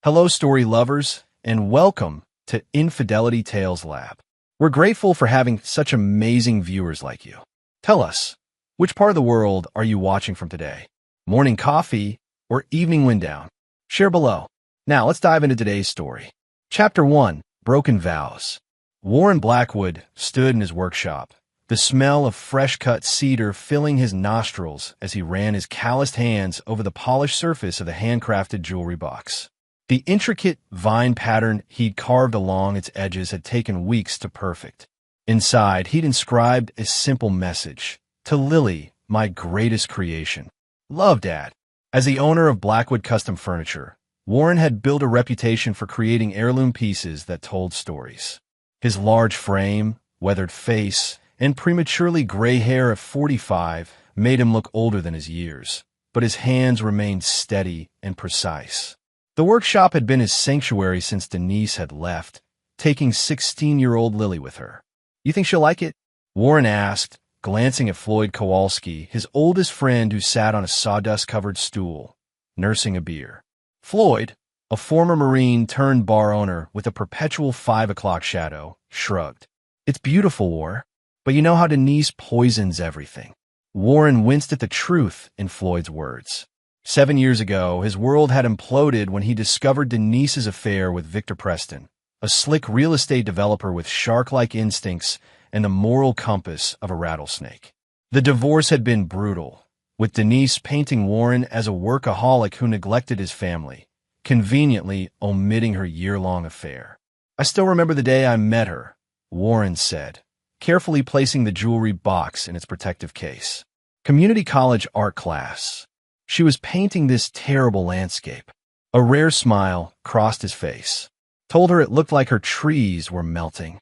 Hello, story lovers, and welcome to Infidelity Tales Lab. We're grateful for having such amazing viewers like you. Tell us, which part of the world are you watching from today? Morning coffee or evening wind down? Share below. Now, let's dive into today's story. Chapter 1, Broken Vows. Warren Blackwood stood in his workshop, the smell of fresh-cut cedar filling his nostrils as he ran his calloused hands over the polished surface of the handcrafted jewelry box. The intricate vine pattern he'd carved along its edges had taken weeks to perfect. Inside, he'd inscribed a simple message: "To Lily, my greatest creation. Love, Dad." As the owner of Blackwood Custom Furniture, Warren had built a reputation for creating heirloom pieces that told stories. His large frame, weathered face, and prematurely gray hair at 45 made him look older than his years, but his hands remained steady and precise. The workshop had been his sanctuary since Denise had left, taking 16-year-old Lily with her. "You think she'll like it?" Warren asked, glancing at Floyd Kowalski, his oldest friend who sat on a sawdust-covered stool, nursing a beer. Floyd, a former Marine turned bar owner with a perpetual 5 o'clock shadow, shrugged. "It's beautiful, War, but you know how Denise poisons everything." Warren winced at the truth in Floyd's words. 7 years ago, his world had imploded when he discovered Denise's affair with Victor Preston, a slick real estate developer with shark-like instincts and the moral compass of a rattlesnake. The divorce had been brutal, with Denise painting Warren as a workaholic who neglected his family, conveniently omitting her year-long affair. "I still remember the day I met her," Warren said, carefully placing the jewelry box in its protective case. "Community college art class. She was painting this terrible landscape." A rare smile crossed his face. "Told her it looked like her trees were melting."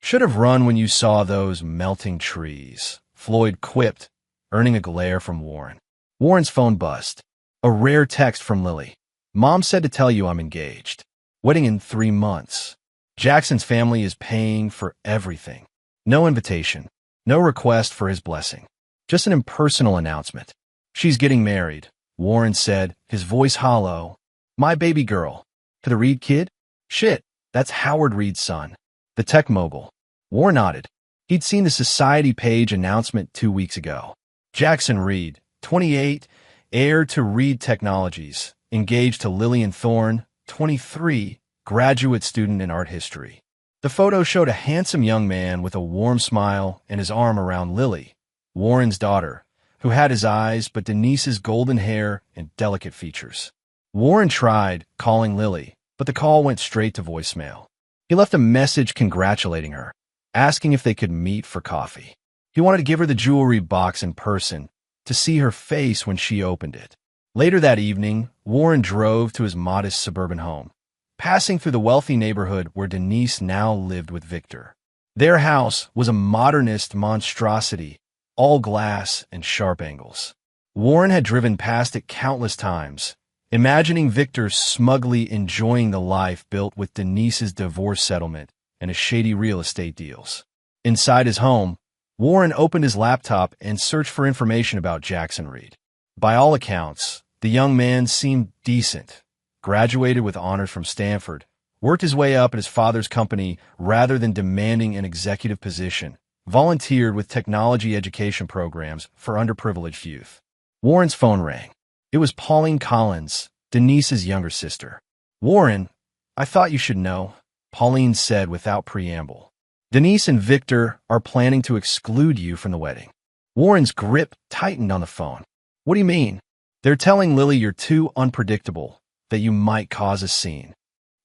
"Should have run when you saw those melting trees," Floyd quipped, earning a glare from Warren. Warren's phone buzzed. A rare text from Lily. "Mom said to tell you I'm engaged. Wedding in 3 months. Jackson's family is paying for everything. No invitation. No request for his blessing. Just an impersonal announcement. She's getting married," Warren said, his voice hollow. "My baby girl. To the Reed kid? Shit, that's Howard Reed's son, the tech mogul." Warren nodded. He'd seen the society page announcement 2 weeks ago. Jackson Reed, 28, heir to Reed Technologies, engaged to Lillian Thorne, 23, graduate student in art history. The photo showed a handsome young man with a warm smile and his arm around Lily, Warren's daughter, who had his eyes but Denise's golden hair and delicate features. Warren tried calling Lily, but the call went straight to voicemail. He left a message congratulating her, asking if they could meet for coffee. He wanted to give her the jewelry box in person, to see her face when she opened it. Later that evening, Warren drove to his modest suburban home, passing through the wealthy neighborhood where Denise now lived with Victor. Their house was a modernist monstrosity, all glass and sharp angles. Warren had driven past it countless times, imagining Victor smugly enjoying the life built with Denise's divorce settlement and his shady real estate deals. Inside his home, Warren opened his laptop and searched for information about Jackson Reed. By all accounts, the young man seemed decent, graduated with honors from Stanford, worked his way up at his father's company rather than demanding an executive position, volunteered with technology education programs for underprivileged youth. Warren's phone rang. It was Pauline Collins, Denise's younger sister. "Warren, I thought you should know," Pauline said without preamble. "Denise and Victor are planning to exclude you from the wedding." Warren's grip tightened on the phone. "What do you mean?" "They're telling Lily you're too unpredictable, that you might cause a scene."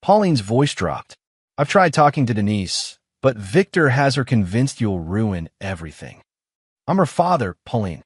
Pauline's voice dropped. "I've tried talking to Denise, but Victor has her convinced you'll ruin everything." "I'm her father, Pauline."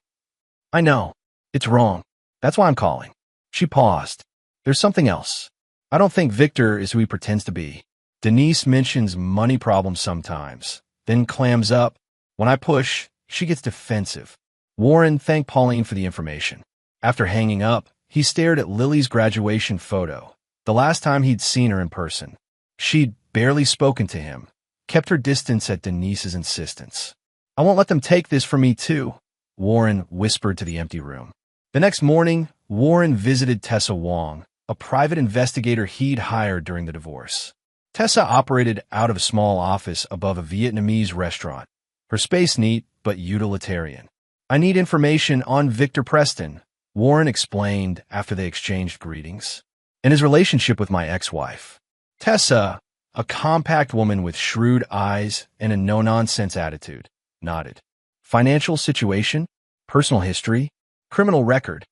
"I know. It's wrong. That's why I'm calling." She paused. "There's something else. I don't think Victor is who he pretends to be. Denise mentions money problems sometimes, then clams up. When I push, she gets defensive." Warren thanked Pauline for the information. After hanging up, he stared at Lily's graduation photo, the last time he'd seen her in person. She'd barely spoken to him, kept her distance at Denise's insistence. "I won't let them take this from me, too," Warren whispered to the empty room. The next morning, Warren visited Tessa Wong, a private investigator he'd hired during the divorce. Tessa operated out of a small office above a Vietnamese restaurant. Her space neat, but utilitarian. "I need information on Victor Preston," Warren explained after they exchanged greetings, "and his relationship with my ex-wife." Tessa, a compact woman with shrewd eyes and a no-nonsense attitude, nodded. "Financial situation? Personal history? Criminal record?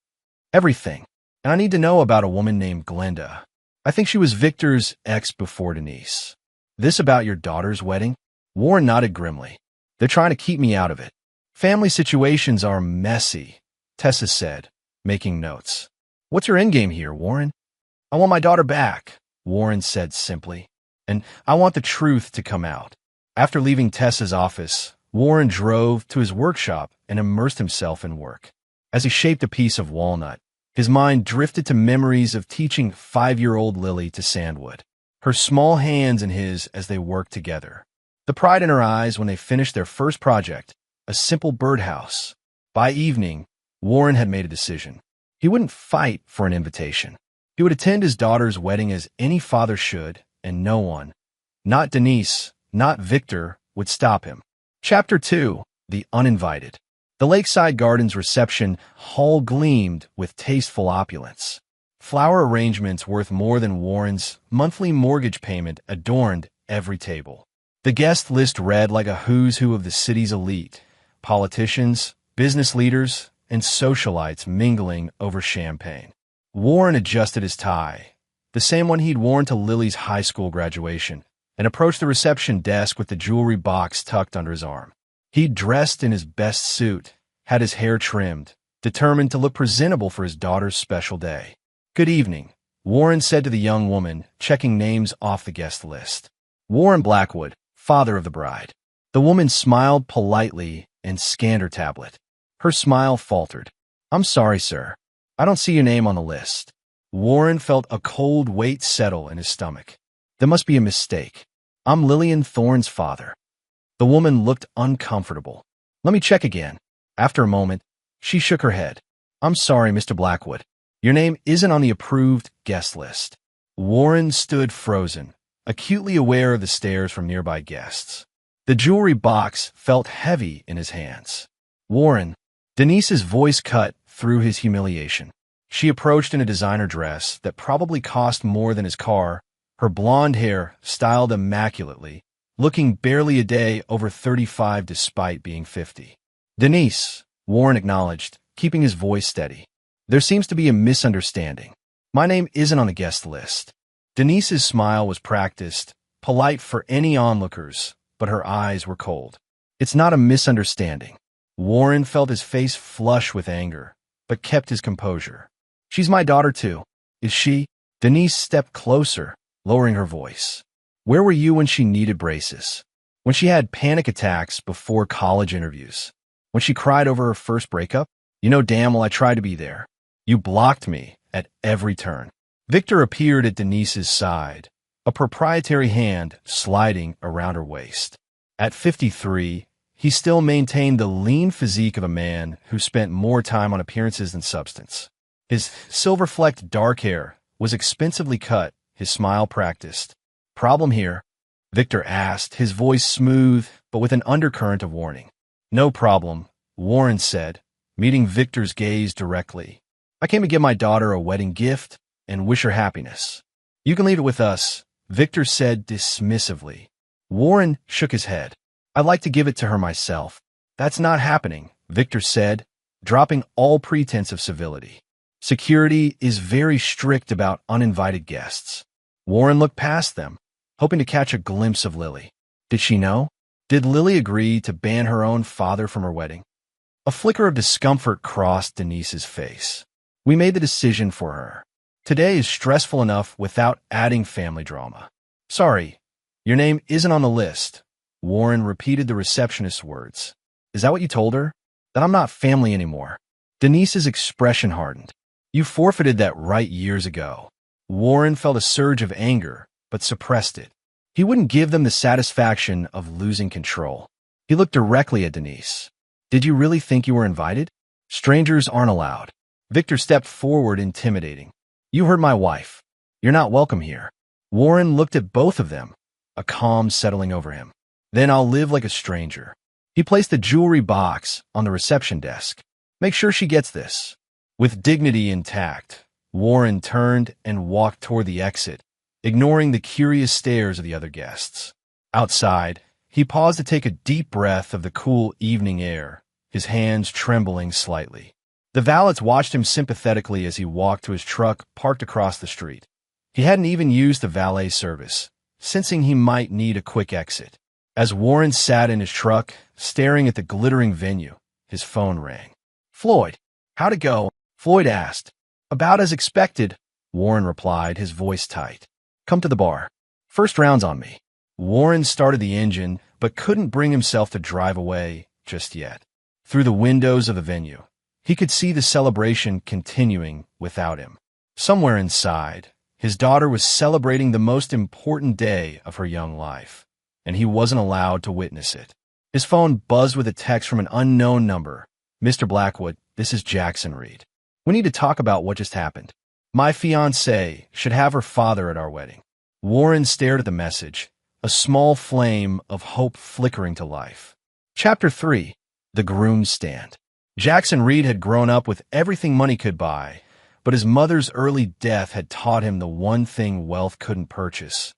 Everything. And I need to know about a woman named Glenda. I think she was Victor's ex before Denise." "This about your daughter's wedding?" Warren nodded grimly. "They're trying to keep me out of it. Family situations are messy," Tessa said, making notes. "What's your endgame here, Warren?" "I want my daughter back," Warren said simply. "And I want the truth to come out." After leaving Tessa's office, Warren drove to his workshop and immersed himself in work. As he shaped a piece of walnut, his mind drifted to memories of teaching 5-year-old Lily to sandwood, her small hands in his as they worked together. The pride in her eyes when they finished their first project, a simple birdhouse. By evening, Warren had made a decision. He wouldn't fight for an invitation. He would attend his daughter's wedding as any father should, and no one, not Denise, not Victor, would stop him. Chapter 2. The Uninvited. The Lakeside Gardens reception hall gleamed with tasteful opulence. Flower arrangements worth more than Warren's monthly mortgage payment adorned every table. The guest list read like a who's who of the city's elite, politicians, business leaders, and socialites mingling over champagne. Warren adjusted his tie, the same one he'd worn to Lily's high school graduation, and approached the reception desk with the jewelry box tucked under his arm. He'd dressed in his best suit, had his hair trimmed, determined to look presentable for his daughter's special day. "Good evening," Warren said to the young woman, checking names off the guest list. "Warren Blackwood, father of the bride." The woman smiled politely and scanned her tablet. Her smile faltered. "I'm sorry, sir. I don't see your name on the list." Warren felt a cold weight settle in his stomach. "There must be a mistake. I'm Lillian Thorne's father." The woman looked uncomfortable. "Let me check again." After a moment, she shook her head. "I'm sorry, Mr. Blackwood. Your name isn't on the approved guest list." Warren stood frozen, acutely aware of the stares from nearby guests. The jewelry box felt heavy in his hands. "Warren," Denise's voice cut through his humiliation. She approached in a designer dress that probably cost more than his car, her blonde hair styled immaculately, looking barely a day over 35 despite being 50. "Denise," Warren acknowledged, keeping his voice steady. "There seems to be a misunderstanding. My name isn't on the guest list." Denise's smile was practiced, polite for any onlookers, but her eyes were cold. "It's not a misunderstanding." Warren felt his face flush with anger, but kept his composure. "She's my daughter too. Is she?" Denise stepped closer, lowering her voice. "Where were you when she needed braces? When she had panic attacks before college interviews? When she cried over her first breakup? You know damn well I tried to be there. You blocked me at every turn." Victor appeared at Denise's side, a proprietary hand sliding around her waist. At 53, he still maintained the lean physique of a man who spent more time on appearances than substance. His silver-flecked dark hair was expensively cut, his smile practiced. "Problem here?" Victor asked, his voice smooth but with an undercurrent of warning. "No problem," Warren said, meeting Victor's gaze directly. "I came to give my daughter a wedding gift and wish her happiness." "You can leave it with us," Victor said dismissively. Warren shook his head. "I'd like to give it to her myself." "That's not happening," Victor said, dropping all pretense of civility. "Security is very strict about uninvited guests." Warren looked past them, hoping to catch a glimpse of Lily. Did she know? Did Lily agree to ban her own father from her wedding? A flicker of discomfort crossed Denise's face. "We made the decision for her. Today is stressful enough without adding family drama." "Sorry, your name isn't on the list." Warren repeated the receptionist's words. "Is that what you told her? That I'm not family anymore?" Denise's expression hardened. "You forfeited that right years ago." Warren felt a surge of anger, but suppressed it. He wouldn't give them the satisfaction of losing control. He looked directly at Denise. "Did you really think you were invited? Strangers aren't allowed." Victor stepped forward, intimidating. You heard my wife. You're not welcome here. Warren looked at both of them, a calm settling over him. Then I'll live like a stranger. He placed the jewelry box on the reception desk. Make sure she gets this. With dignity intact, Warren turned and walked toward the exit, ignoring the curious stares of the other guests. Outside, he paused to take a deep breath of the cool evening air, his hands trembling slightly. The valets watched him sympathetically as he walked to his truck parked across the street. He hadn't even used the valet service, sensing he might need a quick exit. As Warren sat in his truck, staring at the glittering venue, his phone rang. Floyd, how'd it go? Floyd asked. About as expected, Warren replied, his voice tight. Come to the bar. First round's on me. Warren started the engine, but couldn't bring himself to drive away just yet. Through the windows of the venue, he could see the celebration continuing without him. Somewhere inside, his daughter was celebrating the most important day of her young life, and he wasn't allowed to witness it. His phone buzzed with a text from an unknown number. Mr. Blackwood, this is Jackson Reed. We need to talk about what just happened. My fiancée should have her father at our wedding. Warren stared at the message, a small flame of hope flickering to life. Chapter 3. The Groom's Stand. Jackson Reed had grown up with everything money could buy, but his mother's early death had taught him the one thing wealth couldn't purchase: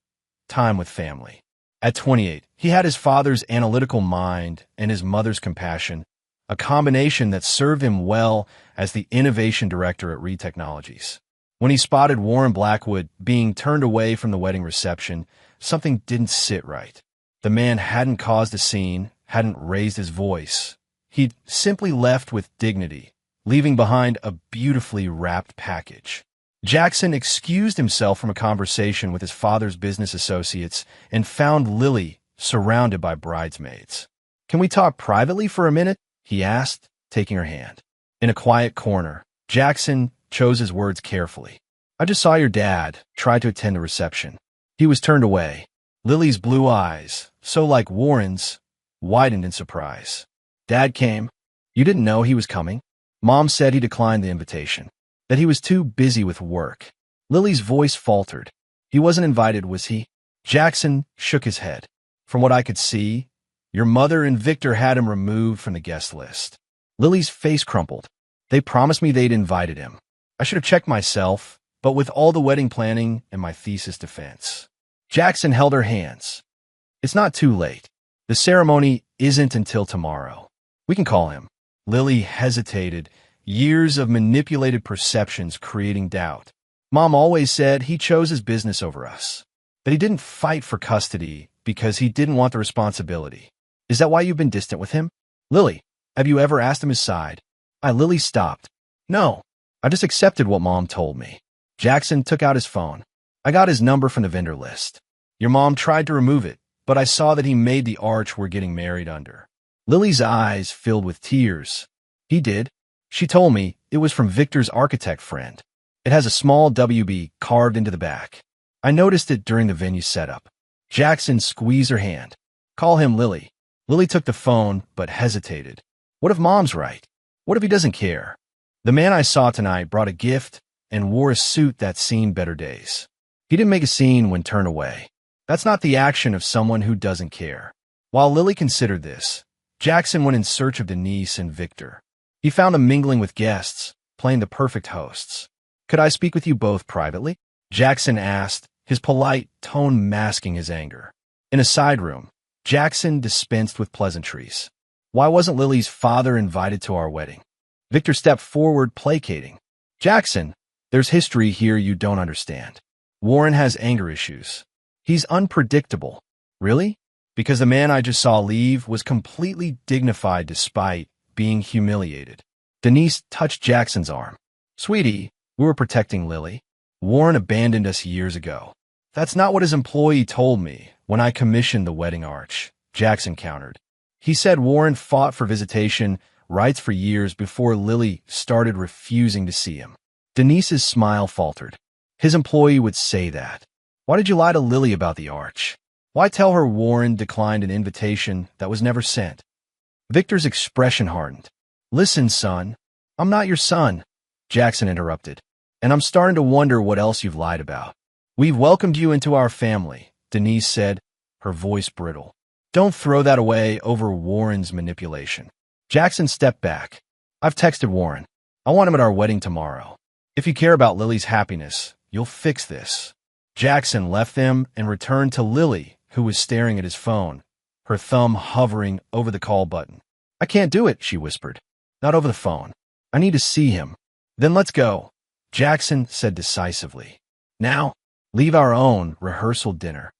time with family. At 28, he had his father's analytical mind and his mother's compassion, a combination that served him well as the innovation director at Reed Technologies. When he spotted Warren Blackwood being turned away from the wedding reception, something didn't sit right. The man hadn't caused a scene, hadn't raised his voice. He'd simply left with dignity, leaving behind a beautifully wrapped package. Jackson excused himself from a conversation with his father's business associates and found Lily surrounded by bridesmaids. Can we talk privately for a minute? He asked, taking her hand. In a quiet corner, Jackson chose his words carefully. I just saw your dad try to attend the reception. He was turned away. Lily's blue eyes, so like Warren's, widened in surprise. Dad came. You didn't know he was coming? Mom said he declined the invitation, that he was too busy with work. Lily's voice faltered. He wasn't invited, was he? Jackson shook his head. From what I could see, your mother and Victor had him removed from the guest list. Lily's face crumpled. They promised me they'd invited him. I should have checked myself, but with all the wedding planning and my thesis defense. Jackson held her hands. It's not too late. The ceremony isn't until tomorrow. We can call him. Lily hesitated, years of manipulated perceptions creating doubt. Mom always said he chose his business over us, that he didn't fight for custody because he didn't want the responsibility. Is that why you've been distant with him? Lily, have you ever asked him his side? Lily stopped. No, I just accepted what Mom told me. Jackson took out his phone. I got his number from the vendor list. Your mom tried to remove it, but I saw that he made the arch we're getting married under. Lily's eyes filled with tears. He did. She told me it was from Victor's architect friend. It has a small WB carved into the back. I noticed it during the venue setup. Jackson squeezed her hand. Call him Lily. Lily took the phone, but hesitated. What if Mom's right? What if he doesn't care? The man I saw tonight brought a gift and wore a suit that's seen better days. He didn't make a scene when turned away. That's not the action of someone who doesn't care. While Lily considered this, Jackson went in search of Denise and Victor. He found them mingling with guests, playing the perfect hosts. Could I speak with you both privately? Jackson asked, his polite tone masking his anger. In a side room, Jackson dispensed with pleasantries. Why wasn't Lily's father invited to our wedding? Victor stepped forward, placating. Jackson, there's history here you don't understand. Warren has anger issues. He's unpredictable. Really? Because the man I just saw leave was completely dignified despite being humiliated. Denise touched Jackson's arm. Sweetie, we were protecting Lily. Warren abandoned us years ago. That's not what his employee told me when I commissioned the wedding arch, Jackson countered. He said Warren fought for visitation rights for years before Lily started refusing to see him. Denise's smile faltered. His employee would say that. Why did you lie to Lily about the arch? Why tell her Warren declined an invitation that was never sent? Victor's expression hardened. Listen, son. I'm not your son, Jackson interrupted. And I'm starting to wonder what else you've lied about. We've welcomed you into our family, Denise said, her voice brittle. Don't throw that away over Warren's manipulation. Jackson stepped back. I've texted Warren. I want him at our wedding tomorrow. If you care about Lily's happiness, you'll fix this. Jackson left them and returned to Lily, who was staring at his phone, her thumb hovering over the call button. I can't do it, she whispered. Not over the phone. I need to see him. Then let's go, Jackson said decisively. Now, leave our own rehearsal dinner.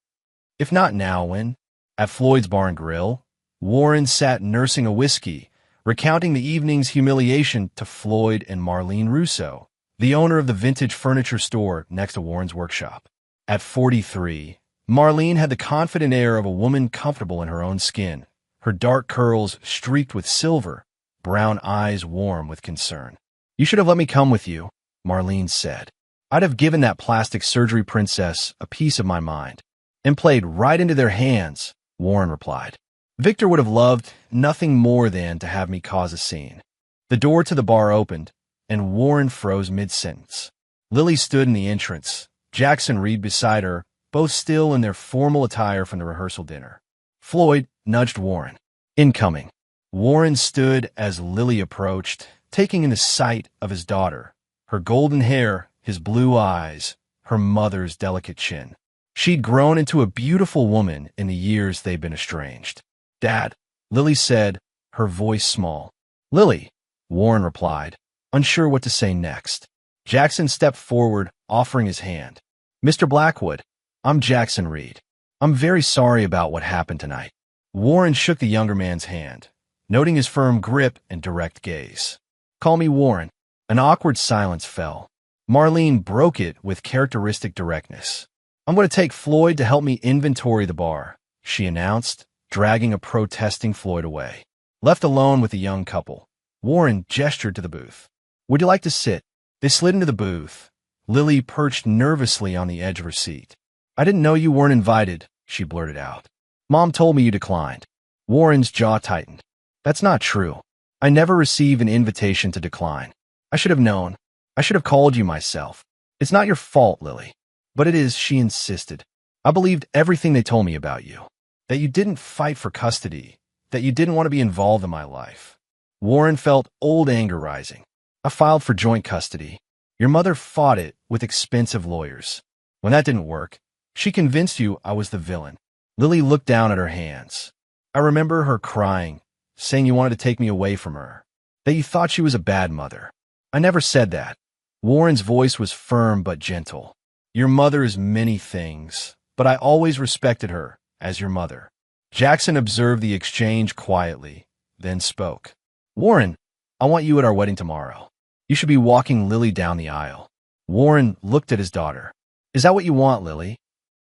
If not now, when? At Floyd's Bar and Grill, Warren sat nursing a whiskey, recounting the evening's humiliation to Floyd and Marlene Russo, the owner of the vintage furniture store next to Warren's workshop. At 43, Marlene had the confident air of a woman comfortable in her own skin, her dark curls streaked with silver, brown eyes warm with concern. You should have let me come with you, Marlene said. I'd have given that plastic surgery princess a piece of my mind. And played right into their hands, Warren replied. Victor would have loved nothing more than to have me cause a scene. The door to the bar opened, and Warren froze mid-sentence. Lily stood in the entrance, Jackson Reed beside her, both still in their formal attire from the rehearsal dinner. Floyd nudged Warren. Incoming. Warren stood as Lily approached, taking in the sight of his daughter, her golden hair, his blue eyes, her mother's delicate chin. She'd grown into a beautiful woman in the years they'd been estranged. Dad, Lily said, her voice small. Lily, Warren replied, unsure what to say next. Jackson stepped forward, offering his hand. Mr. Blackwood, I'm Jackson Reed. I'm very sorry about what happened tonight. Warren shook the younger man's hand, noting his firm grip and direct gaze. Call me Warren. An awkward silence fell. Marlene broke it with characteristic directness. I'm going to take Floyd to help me inventory the bar, she announced, dragging a protesting Floyd away. Left alone with the young couple, Warren gestured to the booth. Would you like to sit? They slid into the booth. Lily perched nervously on the edge of her seat. I didn't know you weren't invited, she blurted out. Mom told me you declined. Warren's jaw tightened. That's not true. I never received an invitation to decline. I should have known. I should have called you myself. It's not your fault, Lily. But it is, she insisted. I believed everything they told me about you. That you didn't fight for custody. That you didn't want to be involved in my life. Warren felt old anger rising. I filed for joint custody. Your mother fought it with expensive lawyers. When that didn't work, she convinced you I was the villain. Lily looked down at her hands. I remember her crying, saying you wanted to take me away from her. That you thought she was a bad mother. I never said that. Warren's voice was firm but gentle. Your mother is many things, but I always respected her as your mother. Jackson observed the exchange quietly, then spoke. Warren, I want you at our wedding tomorrow. You should be walking Lily down the aisle. Warren looked at his daughter. Is that what you want, Lily?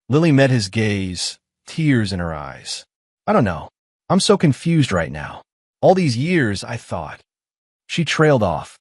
Lily met his gaze, tears in her eyes. I don't know. I'm so confused right now. All these years, I thought. She trailed off.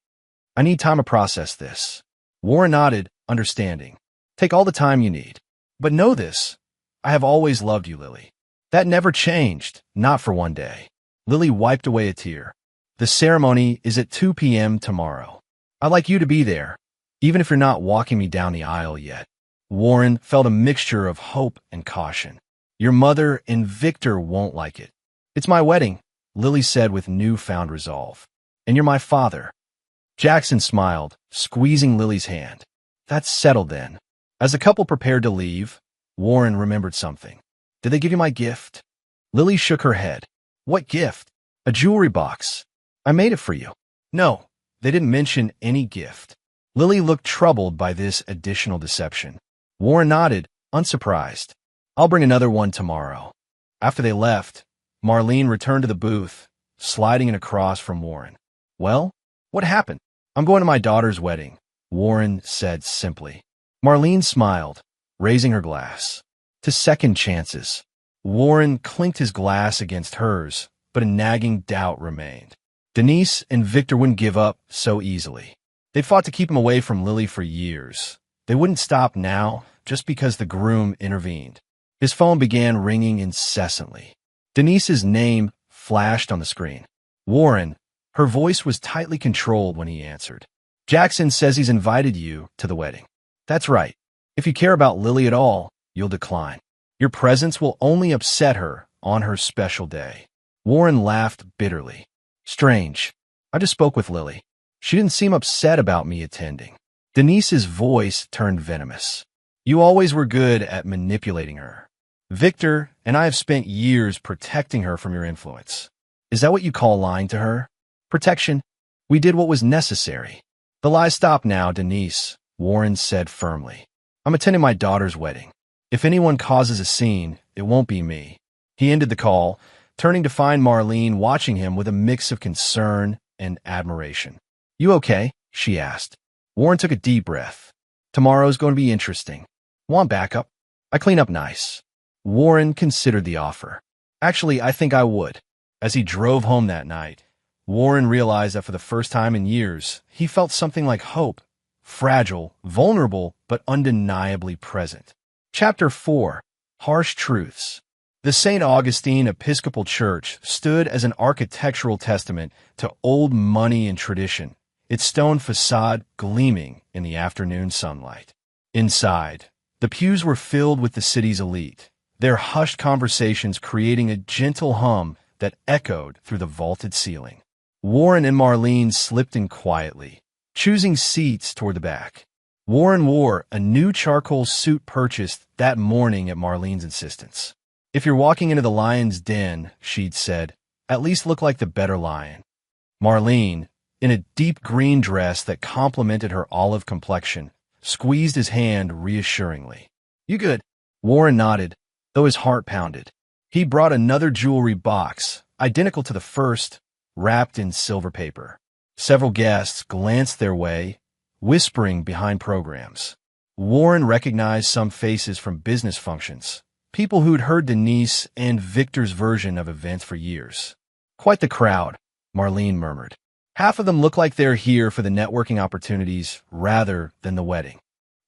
I need time to process this. Warren nodded, understanding. Take all the time you need. But know this. I have always loved you, Lily. That never changed, not for one day. Lily wiped away a tear. The ceremony is at 2 p.m. tomorrow. I'd like you to be there, even if you're not walking me down the aisle yet. Warren felt a mixture of hope and caution. Your mother and Victor won't like it. It's my wedding, Lily said with newfound resolve. And you're my father. Jackson smiled, squeezing Lily's hand. That's settled then. As the couple prepared to leave, Warren remembered something. Did they give you my gift? Lily shook her head. What gift? A jewelry box. I made it for you. No, they didn't mention any gift. Lily looked troubled by this additional deception. Warren nodded, unsurprised. I'll bring another one tomorrow. After they left, Marlene returned to the booth, sliding it across from Warren. Well, what happened? I'm going to my daughter's wedding, Warren said simply. Marlene smiled, raising her glass. To second chances. Warren clinked his glass against hers, but a nagging doubt remained. Denise and Victor wouldn't give up so easily. They fought to keep him away from Lily for years. They wouldn't stop now just because the groom intervened. His phone began ringing incessantly. Denise's name flashed on the screen. Warren, her voice was tightly controlled when he answered. Jackson says he's invited you to the wedding. That's right. If you care about Lily at all, you'll decline. Your presence will only upset her on her special day. Warren laughed bitterly. Strange. I just spoke with Lily. She didn't seem upset about me attending. Denise's voice turned venomous. You always were good at manipulating her. Victor and I have spent years protecting her from your influence. Is that what you call lying to her? Protection? We did what was necessary. The lies stop now, Denise, Warren said firmly. I'm attending my daughter's wedding. If anyone causes a scene, it won't be me. He ended the call, turning to find Marlene watching him with a mix of concern and admiration. You okay? She asked. Warren took a deep breath. Tomorrow's going to be interesting. Want backup? I clean up nice. Warren considered the offer. Actually, I think I would. As he drove home that night, Warren realized that for the first time in years, he felt something like hope. Fragile, vulnerable, but undeniably present. Chapter 4. Harsh Truths. The St. Augustine Episcopal Church stood as an architectural testament to old money and tradition, its stone facade gleaming in the afternoon sunlight. Inside, the pews were filled with the city's elite, their hushed conversations creating a gentle hum that echoed through the vaulted ceiling. Warren and Marlene slipped in quietly, choosing seats toward the back. Warren wore a new charcoal suit purchased that morning at Marlene's insistence. If you're walking into the lion's den, she'd said, at least look like the better lion. Marlene, in a deep green dress that complemented her olive complexion, squeezed his hand reassuringly. You good? Warren nodded, though his heart pounded. He brought another jewelry box, identical to the first, wrapped in silver paper. Several guests glanced their way, whispering behind programs. Warren recognized some faces from business functions, people who'd heard Denise and Victor's version of events for years. Quite the crowd, Marlene murmured. Half of them look like they're here for the networking opportunities rather than the wedding.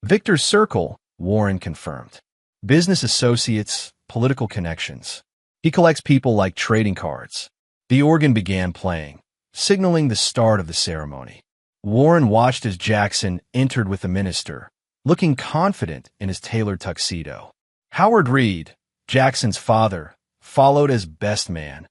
Victor's circle, Warren confirmed. Business associates, political connections. He collects people like trading cards. The organ began playing, signaling the start of the ceremony. Warren watched as Jackson entered with the minister, looking confident in his tailored tuxedo. Howard Reed, Jackson's father, followed as best man,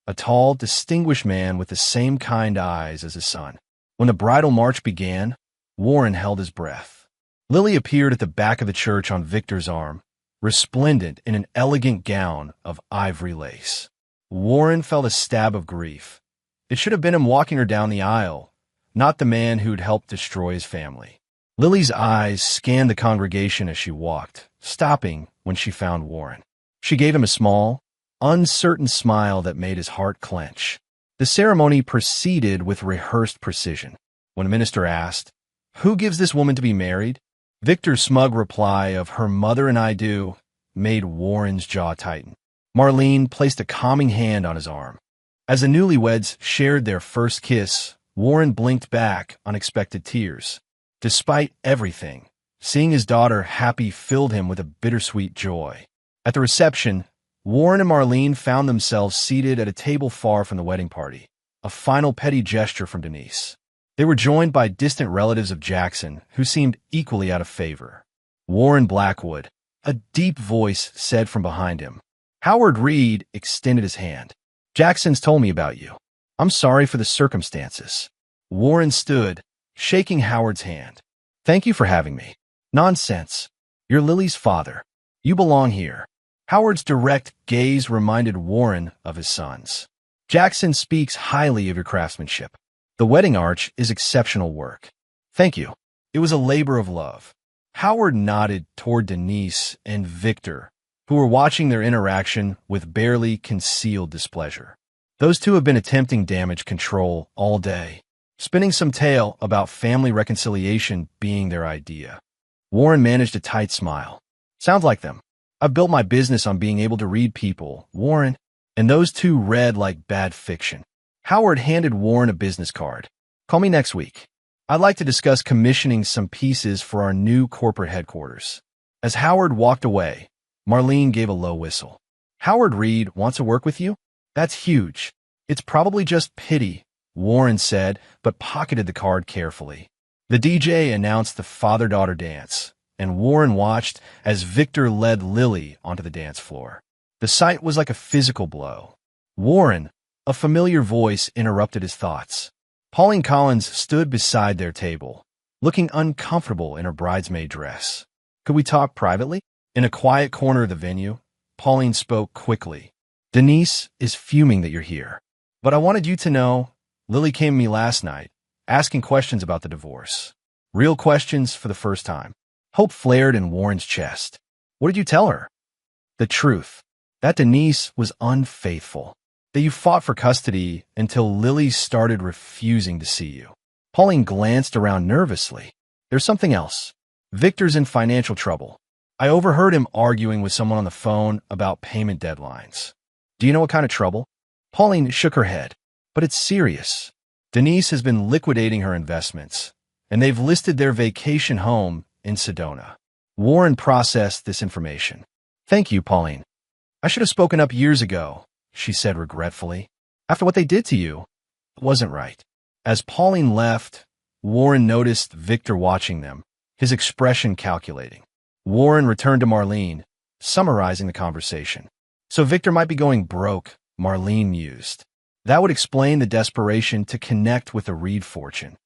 a tall, distinguished man with the same kind eyes as his son. When the bridal march began, Warren held his breath. Lily appeared at the back of the church on Victor's arm, resplendent in an elegant gown of ivory lace. Warren felt a stab of grief. It should have been him walking her down the aisle, not the man who'd helped destroy his family. Lily's eyes scanned the congregation as she walked, stopping when she found Warren. She gave him a small, uncertain smile that made his heart clench. The ceremony proceeded with rehearsed precision. When a minister asked, "Who gives this woman to be married?" Victor's smug reply of "Her mother and I do," made Warren's jaw tighten. Marlene placed a calming hand on his arm. As the newlyweds shared their first kiss, Warren blinked back unexpected tears. Despite everything, seeing his daughter happy filled him with a bittersweet joy. At the reception, Warren and Marlene found themselves seated at a table far from the wedding party, a final petty gesture from Denise. They were joined by distant relatives of Jackson, who seemed equally out of favor. Warren Blackwood, a deep voice said from behind him. Howard Reed extended his hand. Jackson's told me about you. I'm sorry for the circumstances. Warren stood, shaking Howard's hand. Thank you for having me. Nonsense. You're Lily's father. You belong here. Howard's direct gaze reminded Warren of his sons. Jackson speaks highly of your craftsmanship. The wedding arch is exceptional work. Thank you. It was a labor of love. Howard nodded toward Denise and Victor, who were watching their interaction with barely concealed displeasure. Those two have been attempting damage control all day, spinning some tale about family reconciliation being their idea. Warren managed a tight smile. Sounds like them. I've built my business on being able to read people, Warren, and those two read like bad fiction. Howard handed Warren a business card. Call me next week. I'd like to discuss commissioning some pieces for our new corporate headquarters. As Howard walked away, Marlene gave a low whistle. Howard Reed wants to work with you? That's huge. It's probably just pity, Warren said, but pocketed the card carefully. The DJ announced the father-daughter dance, and Warren watched as Victor led Lily onto the dance floor. The sight was like a physical blow. Warren, a familiar voice, interrupted his thoughts. Pauline Collins stood beside their table, looking uncomfortable in her bridesmaid dress. "Could we talk privately?" In a quiet corner of the venue, Pauline spoke quickly. "Denise is fuming that you're here. But I wanted you to know, Lily came to me last night, asking questions about the divorce. Real questions for the first time." Hope flared in Warren's chest. "What did you tell her?" "The truth. That Denise was unfaithful. That you fought for custody until Lily started refusing to see you." Pauline glanced around nervously. "There's something else. Victor's in financial trouble. I overheard him arguing with someone on the phone about payment deadlines." "Do you know what kind of trouble?" Pauline shook her head. "But it's serious. Denise has been liquidating her investments, and they've listed their vacation home in Sedona." Warren processed this information. "Thank you, Pauline. I should have spoken up years ago," she said regretfully. "After what they did to you, it wasn't right." As Pauline left, Warren noticed Victor watching them, his expression calculating. Warren returned to Marlene, summarizing the conversation. "So Victor might be going broke," Marlene mused. "That would explain the desperation to connect with the Reed fortune.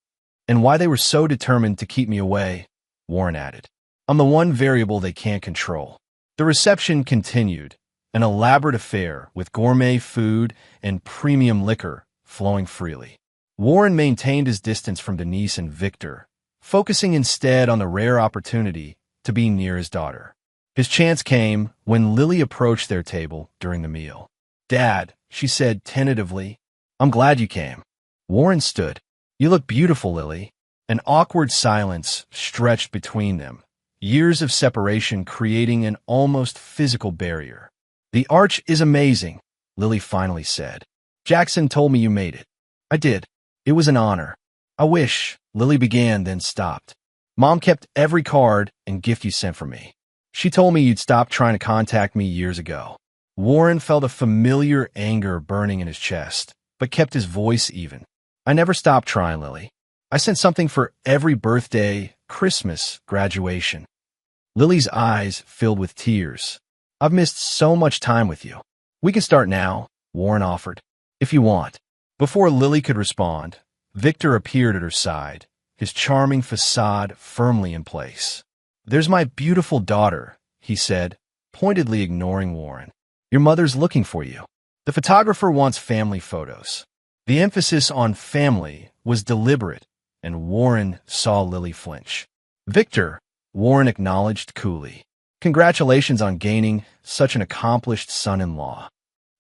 And why they were so determined to keep me away," Warren added. "I'm the one variable they can't control." The reception continued, an elaborate affair with gourmet food and premium liquor flowing freely. Warren maintained his distance from Denise and Victor, focusing instead on the rare opportunity to be near his daughter. His chance came when Lily approached their table during the meal. "Dad," she said tentatively, "I'm glad you came." Warren stood. "You look beautiful, Lily." An awkward silence stretched between them, years of separation creating an almost physical barrier. "The arch is amazing," Lily finally said. "Jackson told me you made it." "I did. It was an honor." "I wish," Lily began, then stopped. "Mom kept every card and gift you sent for me. She told me you'd stopped trying to contact me years ago." Warren felt a familiar anger burning in his chest, but kept his voice even. "I never stopped trying, Lily. I sent something for every birthday, Christmas, graduation." Lily's eyes filled with tears. "I've missed so much time with you." "We can start now," Warren offered, "if you want." Before Lily could respond, Victor appeared at her side, his charming facade firmly in place. "There's my beautiful daughter," he said, pointedly ignoring Warren. "Your mother's looking for you." The photographer wants family photos. The emphasis on family was deliberate, and Warren saw Lily flinch. "Victor," Warren acknowledged coolly. "Congratulations on gaining such an accomplished son-in-law."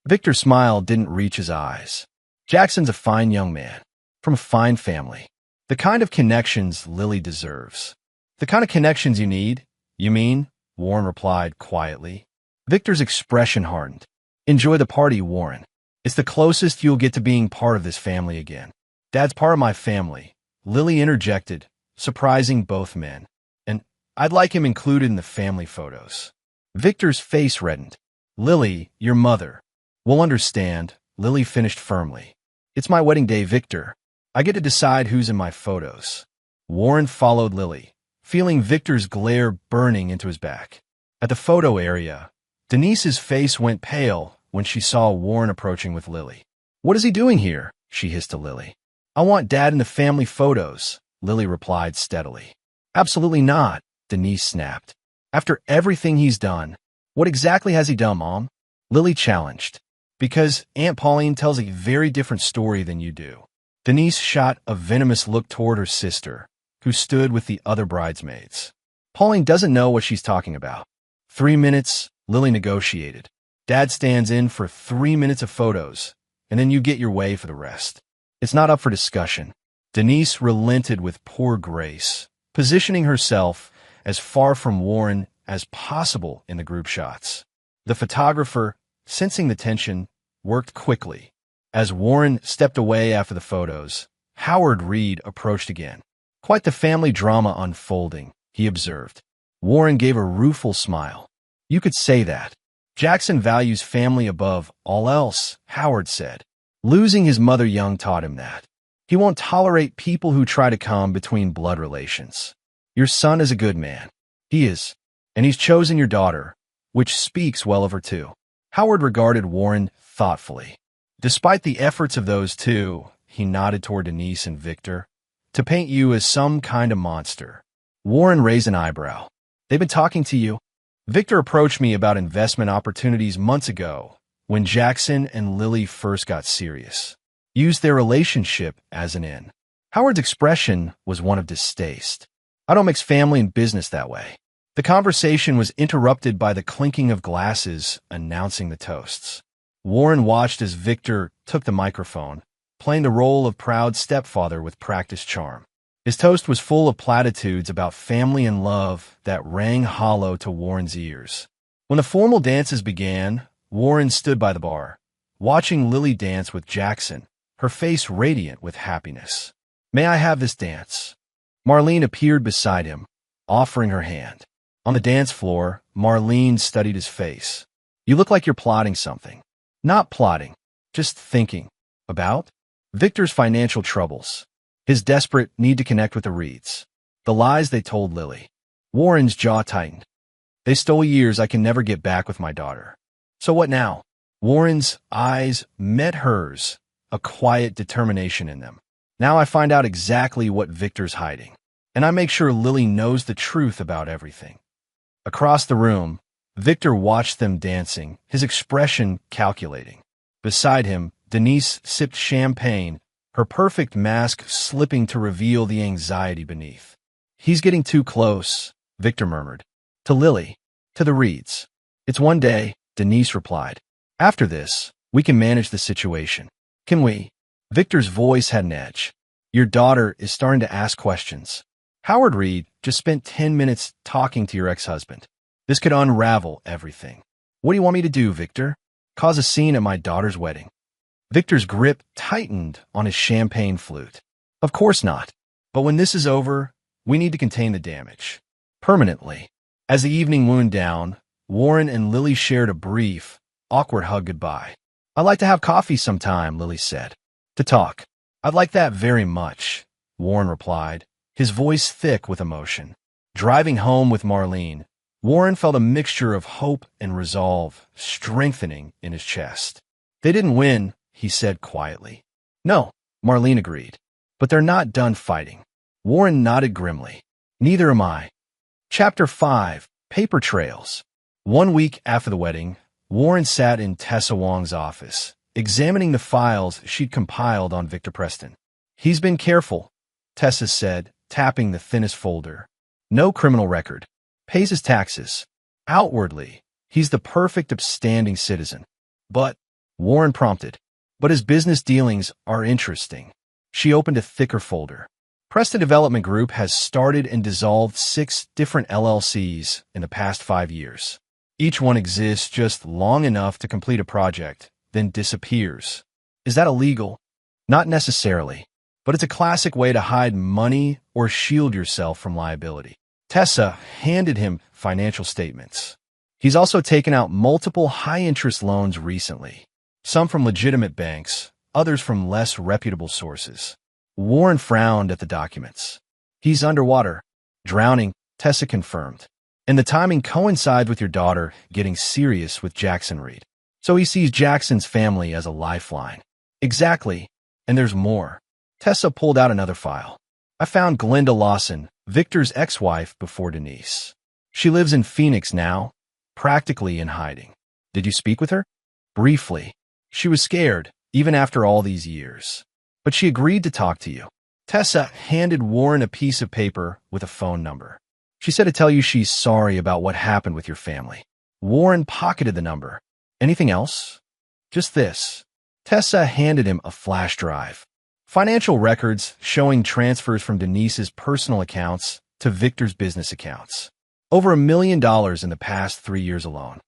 Victor's smile didn't reach his eyes. "Jackson's a fine young man, from a fine family. The kind of connections Lily deserves." "The kind of connections you need, you mean?" Warren replied quietly. Victor's expression hardened. "Enjoy the party, Warren. It's the closest you'll get to being part of this family again." "Dad's part of my family," Lily interjected, surprising both men. "And I'd like him included in the family photos." Victor's face reddened. "Lily, your mother will understand," Lily finished firmly. "It's my wedding day, Victor. I get to decide who's in my photos." Warren followed Lily, feeling Victor's glare burning into his back. At the photo area, Denise's face went pale when she saw Warren approaching with Lily. "What is he doing here?" she hissed to Lily. "I want Dad in the family photos," Lily replied steadily. "Absolutely not," Denise snapped. "After everything he's done." "What exactly has he done, Mom?" Lily challenged. "Because Aunt Pauline tells a very different story than you do." Denise shot a venomous look toward her sister, who stood with the other bridesmaids. "Pauline doesn't know what she's talking about." 3 minutes, Lily negotiated. "Dad stands in for 3 minutes of photos, and then you get your way for the rest." "It's not up for discussion." Denise relented with poor grace, positioning herself as far from Warren as possible in the group shots. The photographer, sensing the tension, worked quickly. As Warren stepped away after the photos, Howard Reed approached again. "Quite the family drama unfolding," he observed. Warren gave a rueful smile. "You could say that." "Jackson values family above all else," Howard said. "Losing his mother young taught him that. He won't tolerate people who try to come between blood relations. Your son is a good man. He is. And he's chosen your daughter, which speaks well of her too. Howard regarded Warren thoughtfully. Despite the efforts of those two, he nodded toward Denise and Victor, to paint you as some kind of monster. Warren raised an eyebrow. They've been talking to you? Victor approached me about investment opportunities months ago, when Jackson and Lily first got serious. Used their relationship as an in. Howard's expression was one of distaste. I don't mix family and business that way. The conversation was interrupted by the clinking of glasses announcing the toasts. Warren watched as Victor took the microphone, playing the role of proud stepfather with practiced charm. His toast was full of platitudes about family and love that rang hollow to Warren's ears. When the formal dances began, Warren stood by the bar, watching Lily dance with Jackson, her face radiant with happiness. "May I have this dance?" Marlene appeared beside him, offering her hand. On the dance floor, Marlene studied his face. "You look like you're plotting something." "Not plotting, just thinking." "About?" "Victor's financial troubles. His desperate need to connect with the Reeds. The lies they told Lily." Warren's jaw tightened. "They stole years I can never get back with my daughter. So what now?" Warren's eyes met hers, a quiet determination in them. "Now I find out exactly what Victor's hiding, and I make sure Lily knows the truth about everything." Across the room, Victor watched them dancing, his expression calculating. Beside him, Denise sipped champagne, her perfect mask slipping to reveal the anxiety beneath. "He's getting too close," Victor murmured. "To Lily. To the Reeds." "It's one day," Denise replied. "After this, we can manage the situation." "Can we?" Victor's voice had an edge. "Your daughter is starting to ask questions. Howard Reed just spent 10 minutes talking to your ex-husband. This could unravel everything." "What do you want me to do, Victor? Cause a scene at my daughter's wedding?" Victor's grip tightened on his champagne flute. "Of course not. But when this is over, we need to contain the damage. Permanently." As the evening wound down, Warren and Lily shared a brief, awkward hug goodbye. "I'd like to have coffee sometime," Lily said. "To talk." "I'd like that very much," Warren replied, his voice thick with emotion. Driving home with Marlene, Warren felt a mixture of hope and resolve strengthening in his chest. "They didn't win," he said quietly. "No," Marlene agreed. "But they're not done fighting." Warren nodded grimly. "Neither am I." Chapter 5. Paper Trails. 1 week after the wedding, Warren sat in Tessa Wong's office, examining the files she'd compiled on Victor Preston. "He's been careful," Tessa said, tapping the thinnest folder. "No criminal record. Pays his taxes. Outwardly, he's the perfect upstanding citizen. But," Warren prompted, "but his business dealings are interesting." She opened a thicker folder. "Preston Development Group has started and dissolved 6 different LLCs in the past 5 years. Each one exists just long enough to complete a project, then disappears. Is that illegal? Not necessarily, but it's a classic way to hide money or shield yourself from liability." Tessa handed him financial statements. "He's also taken out multiple high-interest loans recently, some from legitimate banks, others from less reputable sources." Warren frowned at the documents. "He's underwater. Drowning," Tessa confirmed. "And the timing coincides with your daughter getting serious with Jackson Reed. So he sees Jackson's family as a lifeline." "Exactly. And there's more." Tessa pulled out another file. "I found Glenda Lawson, Victor's ex-wife before Denise. She lives in Phoenix now, practically in hiding." "Did you speak with her?" "Briefly. She was scared, even after all these years. But she agreed to talk to you." Tessa handed Warren a piece of paper with a phone number. "She said to tell you she's sorry about what happened with your family." Warren pocketed the number. "Anything else?" "Just this." Tessa handed him a flash drive. Financial records showing transfers from Denise's personal accounts to Victor's business accounts. Over $1 million in the past 3 years alone.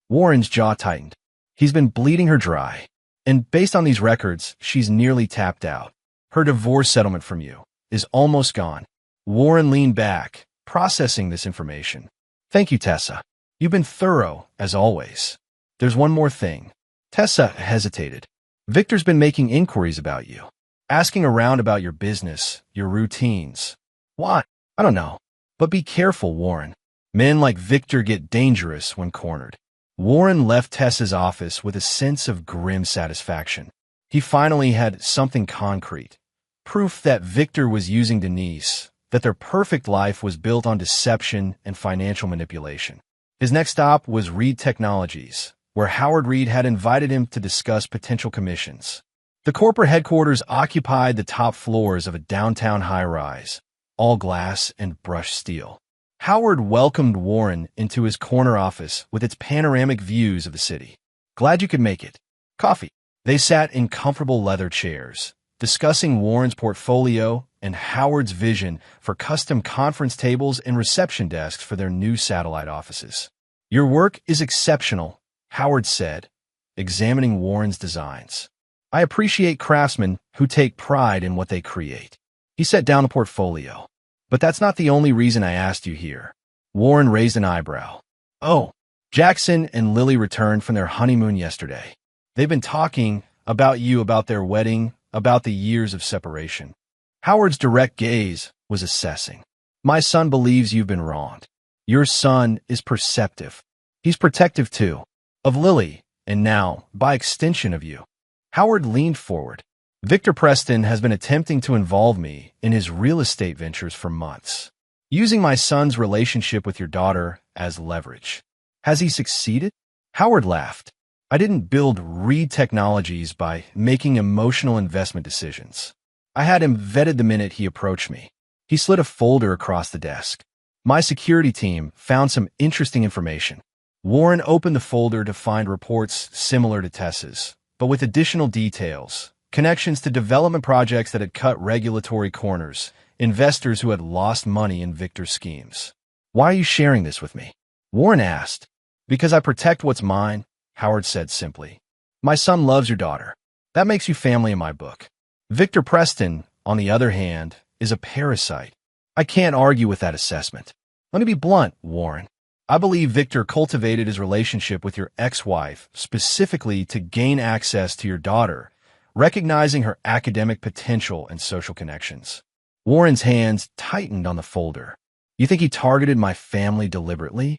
Warren's jaw tightened. He's been bleeding her dry. And based on these records, she's nearly tapped out. Her divorce settlement from you is almost gone. Warren leaned back, processing this information. "Thank you, Tessa. You've been thorough, as always. There's one more thing." Tessa hesitated. "Victor's been making inquiries about you." asking around about your business, your routines. Why? I don't know. But be careful, Warren. Men like Victor get dangerous when cornered. Warren left Tessa's office with a sense of grim satisfaction. He finally had something concrete. Proof that Victor was using Denise, that their perfect life was built on deception and financial manipulation. His next stop was Reed Technologies, where Howard Reed had invited him to discuss potential commissions. The corporate headquarters occupied the top floors of a downtown high-rise, all glass and brushed steel. Howard welcomed Warren into his corner office with its panoramic views of the city. Glad you could make it. Coffee. They sat in comfortable leather chairs, discussing Warren's portfolio and Howard's vision for custom conference tables and reception desks for their new satellite offices. Your work is exceptional, Howard said, examining Warren's designs. I appreciate craftsmen who take pride in what they create. He set down the portfolio. But that's not the only reason I asked you here. Warren raised an eyebrow. Oh, Jackson and Lily returned from their honeymoon yesterday. They've been talking about you, about their wedding, about the years of separation. Howard's direct gaze was assessing. My son believes you've been wronged. Your son is perceptive. He's protective, too, of Lily, and now, by extension, of you. Howard leaned forward. Victor Preston has been attempting to involve me in his real estate ventures for months, using my son's relationship with your daughter as leverage. Has he succeeded? Howard laughed. I didn't build Reed Technologies by making emotional investment decisions. I had him vetted the minute he approached me. He slid a folder across the desk. My security team found some interesting information. Warren opened the folder to find reports similar to Tessa's, but with additional details. Connections to development projects that had cut regulatory corners, investors who had lost money in Victor's schemes. Why are you sharing this with me? Warren asked. Because I protect what's mine, Howard said simply. My son loves your daughter. That makes you family in my book. Victor Preston, on the other hand, is a parasite. I can't argue with that assessment. Let me be blunt, Warren. I believe Victor cultivated his relationship with your ex-wife specifically to gain access to your daughter, recognizing her academic potential and social connections. Warren's hands tightened on the folder. You think he targeted my family deliberately?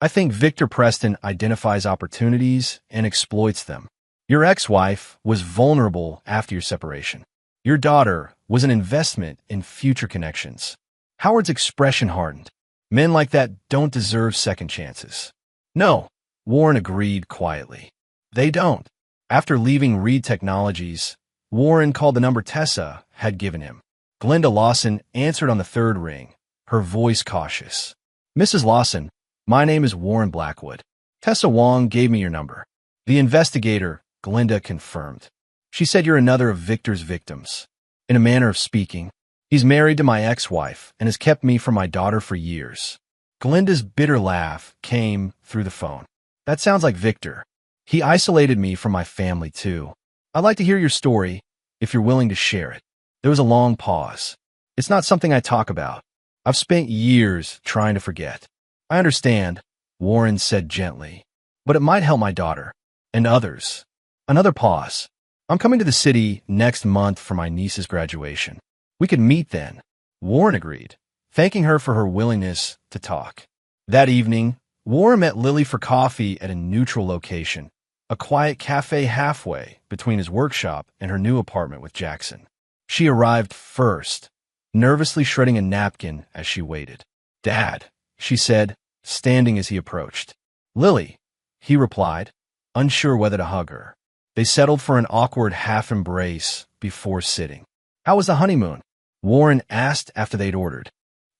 I think Victor Preston identifies opportunities and exploits them. Your ex-wife was vulnerable after your separation. Your daughter was an investment in future connections. Howard's expression hardened. Men like that don't deserve second chances. No, Warren agreed quietly. They don't. After leaving Reed Technologies, Warren called the number Tessa had given him. Glenda Lawson answered on the third ring, her voice cautious. Mrs. Lawson, my name is Warren Blackwood. Tessa Wong gave me your number. The investigator, Glenda, confirmed. She said you're another of Victor's victims. In a manner of speaking, he's married to my ex-wife and has kept me from my daughter for years. Glenda's bitter laugh came through the phone. That sounds like Victor. He isolated me from my family, too. I'd like to hear your story, if you're willing to share it. There was a long pause. It's not something I talk about. I've spent years trying to forget. I understand, Warren said gently, but it might help my daughter, and others. Another pause. I'm coming to the city next month for my niece's graduation. We could meet then. Warren agreed, thanking her for her willingness to talk. That evening, Warren met Lily for coffee at a neutral location, a quiet cafe halfway between his workshop and her new apartment with Jackson. She arrived first, nervously shredding a napkin as she waited. Dad, she said, standing as he approached. Lily, he replied, unsure whether to hug her. They settled for an awkward half-embrace before sitting. How was the honeymoon? Warren asked after they'd ordered.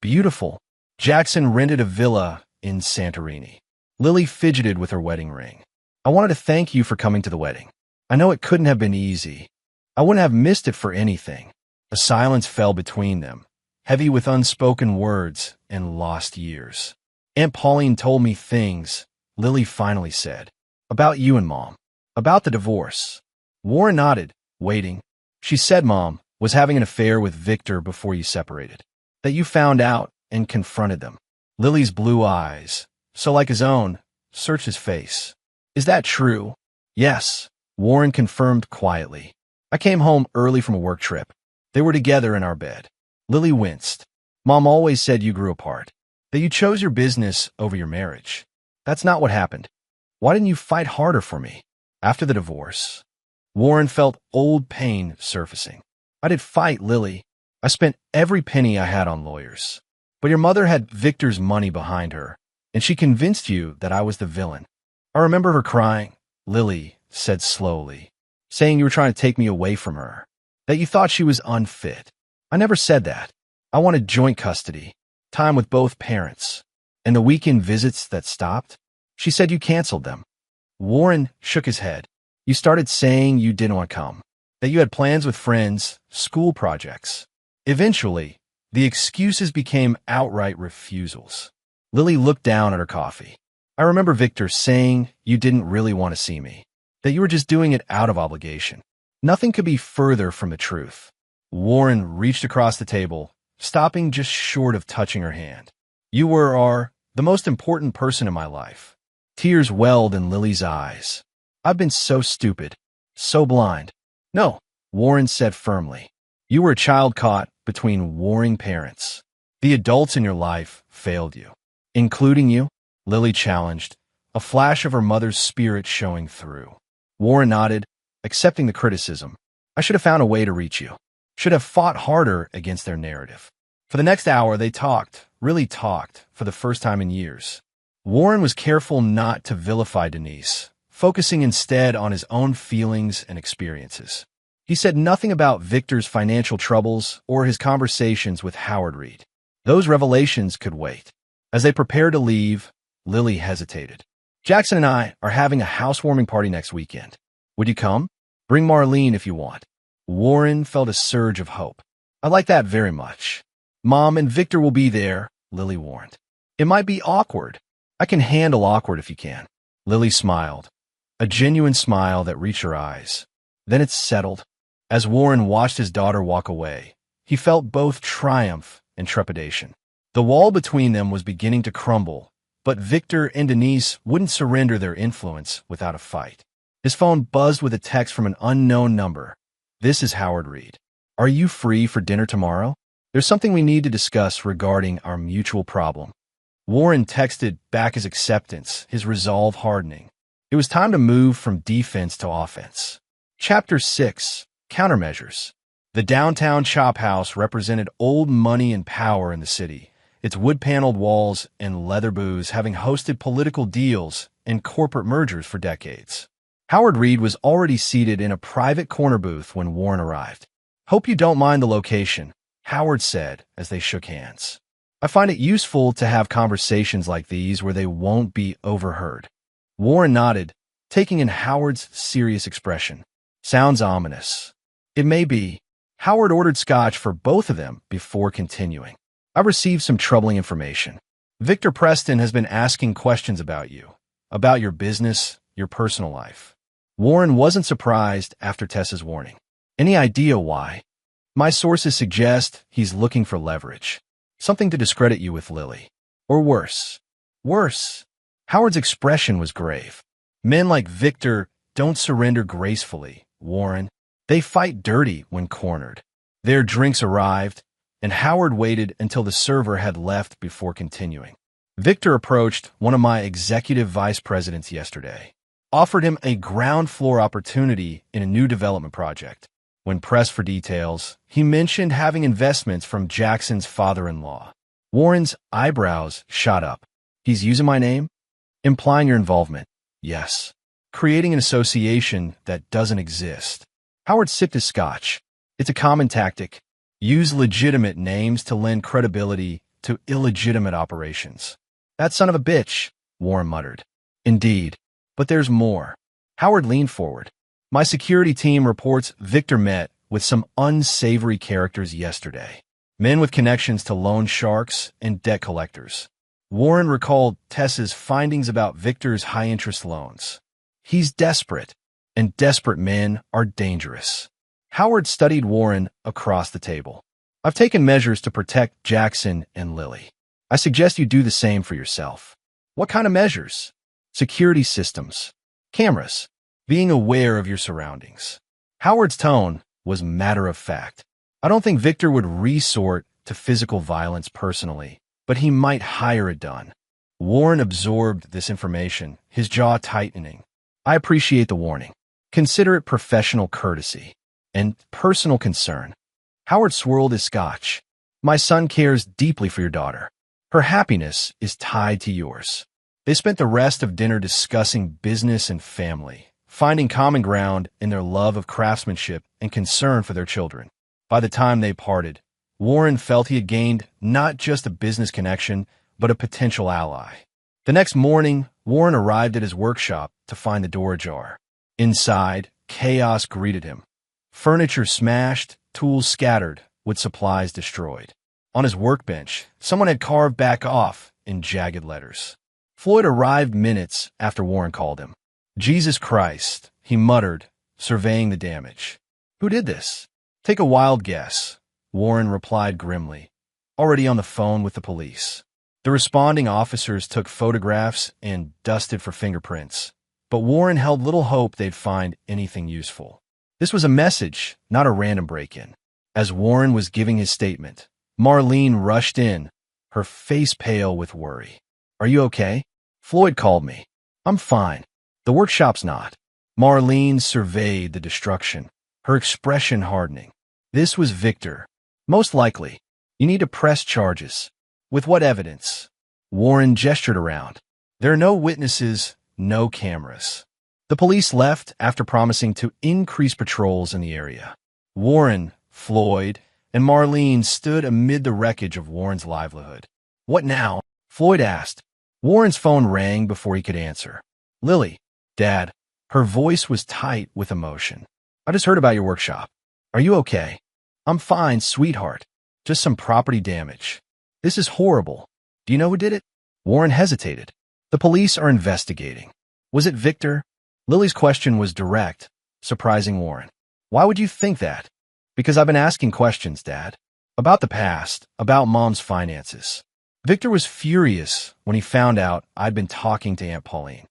Beautiful. Jackson rented a villa in Santorini. Lily fidgeted with her wedding ring. I wanted to thank you for coming to the wedding. I know it couldn't have been easy. I wouldn't have missed it for anything. A silence fell between them, heavy with unspoken words and lost years. Aunt Pauline told me things, Lily finally said. About you and Mom. About the divorce. Warren nodded, waiting. She said Mom was having an affair with Victor before you separated. That you found out and confronted them. Lily's blue eyes, so like his own, searched his face. Is that true? Yes, Warren confirmed quietly. I came home early from a work trip. They were together in our bed. Lily winced. Mom always said you grew apart, that you chose your business over your marriage. That's not what happened. Why didn't you fight harder for me? After the divorce, Warren felt old pain surfacing. I did fight, Lily. I spent every penny I had on lawyers. But your mother had Victor's money behind her, and she convinced you that I was the villain. I remember her crying, Lily said slowly, saying you were trying to take me away from her, that you thought she was unfit. I never said that. I wanted joint custody, time with both parents. And the weekend visits that stopped? She said you canceled them. Warren shook his head. You started saying you didn't want to come, that you had plans with friends, school projects. Eventually, the excuses became outright refusals. Lily looked down at her coffee. I remember Victor saying you didn't really want to see me, that you were just doing it out of obligation. Nothing could be further from the truth. Warren reached across the table, stopping just short of touching her hand. You are the most important person in my life. Tears welled in Lily's eyes. I've been so stupid, so blind. No, Warren said firmly. You were a child caught between warring parents. The adults in your life failed you. Including you? Lily challenged, a flash of her mother's spirit showing through. Warren nodded, accepting the criticism. I should have found a way to reach you. Should have fought harder against their narrative. For the next hour, they talked, really talked, for the first time in years. Warren was careful not to vilify Denise, focusing instead on his own feelings and experiences. He said nothing about Victor's financial troubles or his conversations with Howard Reed. Those revelations could wait. As they prepared to leave, Lily hesitated. Jackson and I are having a housewarming party next weekend. Would you come? Bring Marlene if you want. Warren felt a surge of hope. I like that very much. Mom and Victor will be there, Lily warned. It might be awkward. I can handle awkward if you can. Lily smiled, a genuine smile that reached her eyes. Then it settled. As Warren watched his daughter walk away, he felt both triumph and trepidation. The wall between them was beginning to crumble, but Victor and Denise wouldn't surrender their influence without a fight. His phone buzzed with a text from an unknown number. This is Howard Reed. Are you free for dinner tomorrow? There's something we need to discuss regarding our mutual problem. Warren texted back his acceptance, his resolve hardening. It was time to move from defense to offense. Chapter 6. Countermeasures. The downtown chop house represented old money and power in the city, its wood-paneled walls and leather booths having hosted political deals and corporate mergers for decades. Howard Reed was already seated in a private corner booth when Warren arrived. Hope you don't mind the location, Howard said as they shook hands. I find it useful to have conversations like these where they won't be overheard. Warren nodded, taking in Howard's serious expression. Sounds ominous. It may be. Howard ordered scotch for both of them before continuing. I received some troubling information. Victor Preston has been asking questions about you, about your business, your personal life. Warren wasn't surprised after Tessa's warning. Any idea why? My sources suggest he's looking for leverage. Something to discredit you with Lily. Or worse. Worse. Howard's expression was grave. Men like Victor don't surrender gracefully, Warren. They fight dirty when cornered. Their drinks arrived, and Howard waited until the server had left before continuing. Victor approached one of my executive vice presidents yesterday, offered him a ground floor opportunity in a new development project. When pressed for details, he mentioned having investments from Jackson's father-in-law. Warren's eyebrows shot up. He's using my name? Implying your involvement. Yes. Creating an association that doesn't exist. Howard sipped his scotch. It's a common tactic. Use legitimate names to lend credibility to illegitimate operations. That son of a bitch, Warren muttered. Indeed. But there's more. Howard leaned forward. My security team reports Victor met with some unsavory characters yesterday. Men with connections to loan sharks and debt collectors. Warren recalled Tessa's findings about Victor's high-interest loans. He's desperate, and desperate men are dangerous. Howard studied Warren across the table. I've taken measures to protect Jackson and Lily. I suggest you do the same for yourself. What kind of measures? Security systems. Cameras. Being aware of your surroundings. Howard's tone was matter-of-fact. I don't think Victor would resort to physical violence personally, but he might hire it done. Warren absorbed this information, his jaw tightening. I appreciate the warning. Consider it professional courtesy and personal concern. Howard swirled his scotch. My son cares deeply for your daughter. Her happiness is tied to yours. They spent the rest of dinner discussing business and family, finding common ground in their love of craftsmanship and concern for their children. By the time they parted, Warren felt he had gained not just a business connection, but a potential ally. The next morning, Warren arrived at his workshop to find the door ajar. Inside, chaos greeted him. Furniture smashed, tools scattered, with supplies destroyed. On his workbench, someone had carved "back off" in jagged letters. Floyd arrived minutes after Warren called him. Jesus Christ, he muttered, surveying the damage. Who did this? Take a wild guess, Warren replied grimly. Already on the phone with the police. The responding officers took photographs and dusted for fingerprints, but Warren held little hope they'd find anything useful. This was a message, not a random break-in. As Warren was giving his statement, Marlene rushed in, her face pale with worry. Are you okay? Floyd called me. I'm fine. The workshop's not. Marlene surveyed the destruction, her expression hardening. This was Victor. Most likely. You need to press charges. With what evidence? Warren gestured around. There are no witnesses, no cameras. The police left after promising to increase patrols in the area. Warren, Floyd, and Marlene stood amid the wreckage of Warren's livelihood. What now? Floyd asked. Warren's phone rang before he could answer. Lily, Dad. Her voice was tight with emotion. I just heard about your workshop. Are you okay? I'm fine, sweetheart. Just some property damage. This is horrible. Do you know who did it? Warren hesitated. The police are investigating. Was it Victor? Lily's question was direct, surprising Warren. Why would you think that? Because I've been asking questions, Dad. About the past, about Mom's finances. Victor was furious when he found out I'd been talking to Aunt Pauline.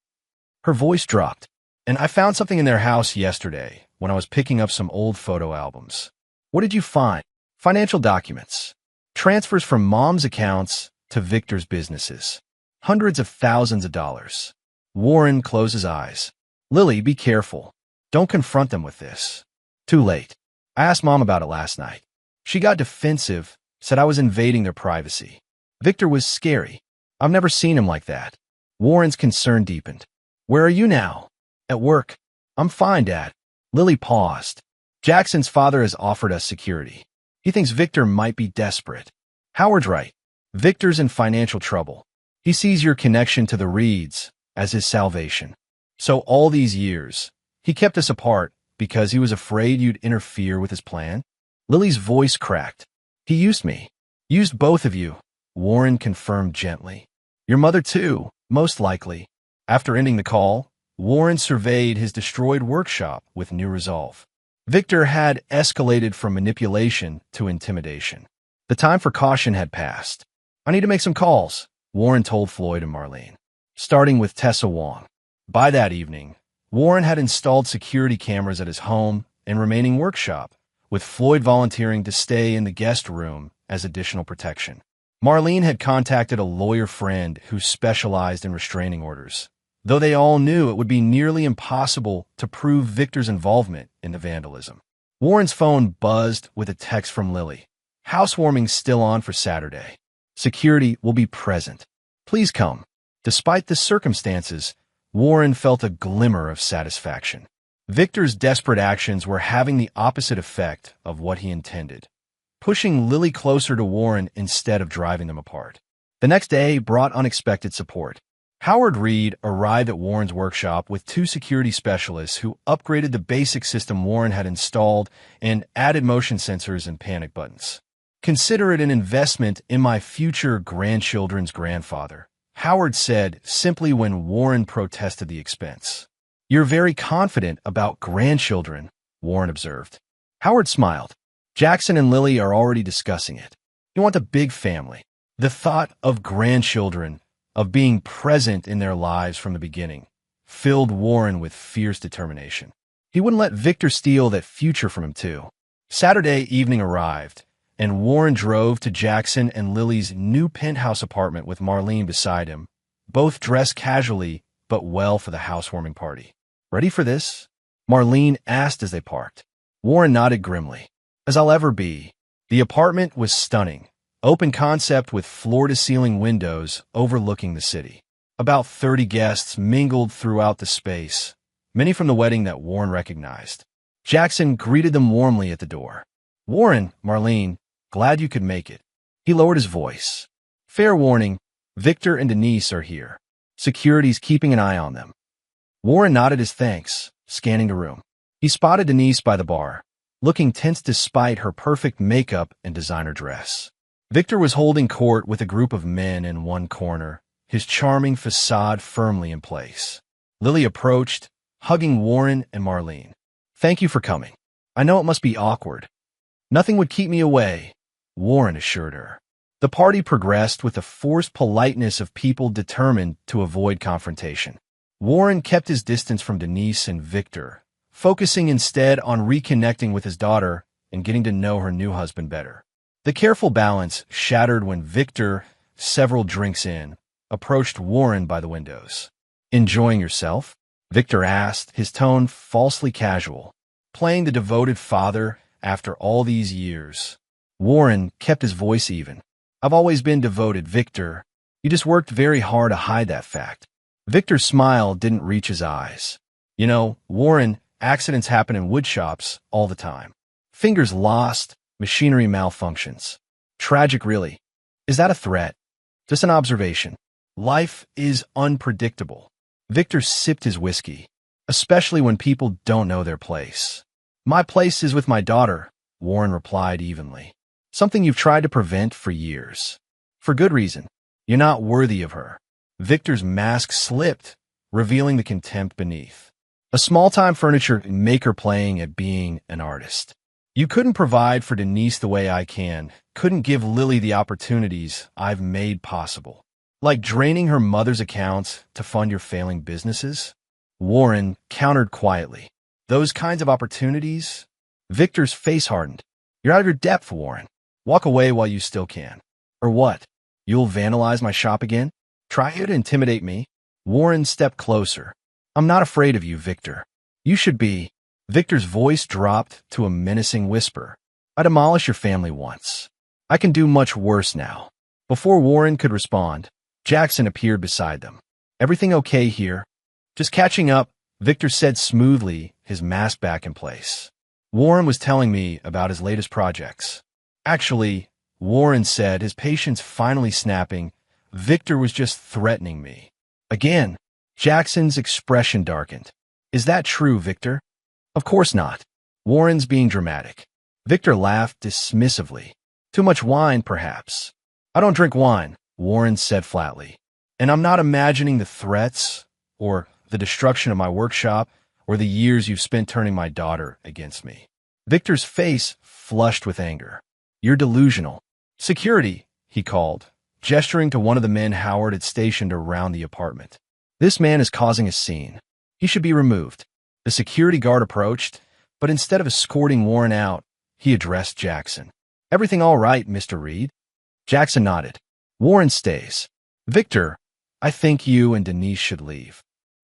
Her voice dropped, and I found something in their house yesterday when I was picking up some old photo albums. What did you find? Financial documents. Transfers from Mom's accounts to Victor's businesses. Hundreds of thousands of dollars. Warren closed his eyes. Lily, be careful. Don't confront them with this. Too late. I asked Mom about it last night. She got defensive, said I was invading their privacy. Victor was scary. I've never seen him like that. Warren's concern deepened. Where are you now? At work. I'm fine, Dad. Lily paused. Jackson's father has offered us security. He thinks Victor might be desperate. Howard's right. Victor's in financial trouble. He sees your connection to the Reeds as his salvation. So all these years, he kept us apart because he was afraid you'd interfere with his plan? Lily's voice cracked. He used me. Used both of you, Warren confirmed gently. Your mother too, most likely. After ending the call, Warren surveyed his destroyed workshop with new resolve. Victor had escalated from manipulation to intimidation. The time for caution had passed. I need to make some calls, Warren told Floyd and Marlene, starting with Tessa Wong. By that evening, Warren had installed security cameras at his home and remaining workshop, with Floyd volunteering to stay in the guest room as additional protection. Marlene had contacted a lawyer friend who specialized in restraining orders, though they all knew it would be nearly impossible to prove Victor's involvement in the vandalism. Warren's phone buzzed with a text from Lily. Housewarming's still on for Saturday. Security will be present. Please come. Despite the circumstances, Warren felt a glimmer of satisfaction. Victor's desperate actions were having the opposite effect of what he intended, pushing Lily closer to Warren instead of driving them apart. The next day brought unexpected support. Howard Reed arrived at Warren's workshop with 2 security specialists who upgraded the basic system Warren had installed and added motion sensors and panic buttons. Consider it an investment in my future grandchildren's grandfather, Howard said simply when Warren protested the expense. You're very confident about grandchildren, Warren observed. Howard smiled. Jackson and Lily are already discussing it. You want a big family. The thought of grandchildren, of being present in their lives from the beginning, filled Warren with fierce determination. He wouldn't let Victor steal that future from him, too. Saturday evening arrived, and Warren drove to Jackson and Lily's new penthouse apartment with Marlene beside him, both dressed casually but well for the housewarming party. "Ready for this?" Marlene asked as they parked. Warren nodded grimly. "As I'll ever be." The apartment was stunning, open concept with floor-to-ceiling windows overlooking the city. About 30 guests mingled throughout the space, many from the wedding that Warren recognized. Jackson greeted them warmly at the door. "Warren, Marlene, glad you could make it." He lowered his voice. "Fair warning, Victor and Denise are here. Security's keeping an eye on them." Warren nodded his thanks, scanning the room. He spotted Denise by the bar, looking tense despite her perfect makeup and designer dress. Victor was holding court with a group of men in one corner, his charming facade firmly in place. Lily approached, hugging Warren and Marlene. "Thank you for coming. I know it must be awkward." "Nothing would keep me away," Warren assured her. The party progressed with the forced politeness of people determined to avoid confrontation. Warren kept his distance from Denise and Victor, focusing instead on reconnecting with his daughter and getting to know her new husband better. The careful balance shattered when Victor, several drinks in, approached Warren by the windows. "Enjoying yourself?" Victor asked, his tone falsely casual. "Playing the devoted father after all these years." Warren kept his voice even. "I've always been devoted, Victor. You just worked very hard to hide that fact." Victor's smile didn't reach his eyes. "You know, Warren, accidents happen in wood shops all the time. Fingers lost, machinery malfunctions. Tragic, really. Is that a threat? Just an observation. Life is unpredictable." Victor sipped his whiskey, especially when people don't know their place. "My place is with my daughter," Warren replied evenly. "Something you've tried to prevent for years. For good reason. You're not worthy of her." Victor's mask slipped, revealing the contempt beneath. "A small-time furniture maker playing at being an artist. You couldn't provide for Denise the way I can, couldn't give Lily the opportunities I've made possible. Like draining her mother's accounts to fund your failing businesses?" Warren countered quietly. "Those kinds of opportunities?" Victor's face hardened. "You're out of your depth, Warren. Walk away while you still can. Or what? You'll vandalize my shop again? Try to intimidate me?" Warren stepped closer. "I'm not afraid of you, Victor. You should be." Victor's voice dropped to a menacing whisper. "I demolished your family once. I can do much worse now." Before Warren could respond, Jackson appeared beside them. "Everything okay here?" "Just catching up," Victor said smoothly, his mask back in place. "Warren was telling me about his latest projects." "Actually," Warren said, his patience finally snapping, "Victor was just threatening me." Again, Jackson's expression darkened. "Is that true, Victor?" "Of course not." Warren's being dramatic. Victor laughed dismissively. "Too much wine, perhaps." "I don't drink wine," Warren said flatly. "And I'm not imagining the threats, or the destruction of my workshop, or the years you've spent turning my daughter against me." Victor's face flushed with anger. "You're delusional." "Security," he called, gesturing to one of the men Howard had stationed around the apartment. "This man is causing a scene. He should be removed." The security guard approached, but instead of escorting Warren out, he addressed Jackson. "Everything all right, Mr. Reed?" Jackson nodded. "Warren stays. Victor, I think you and Denise should leave."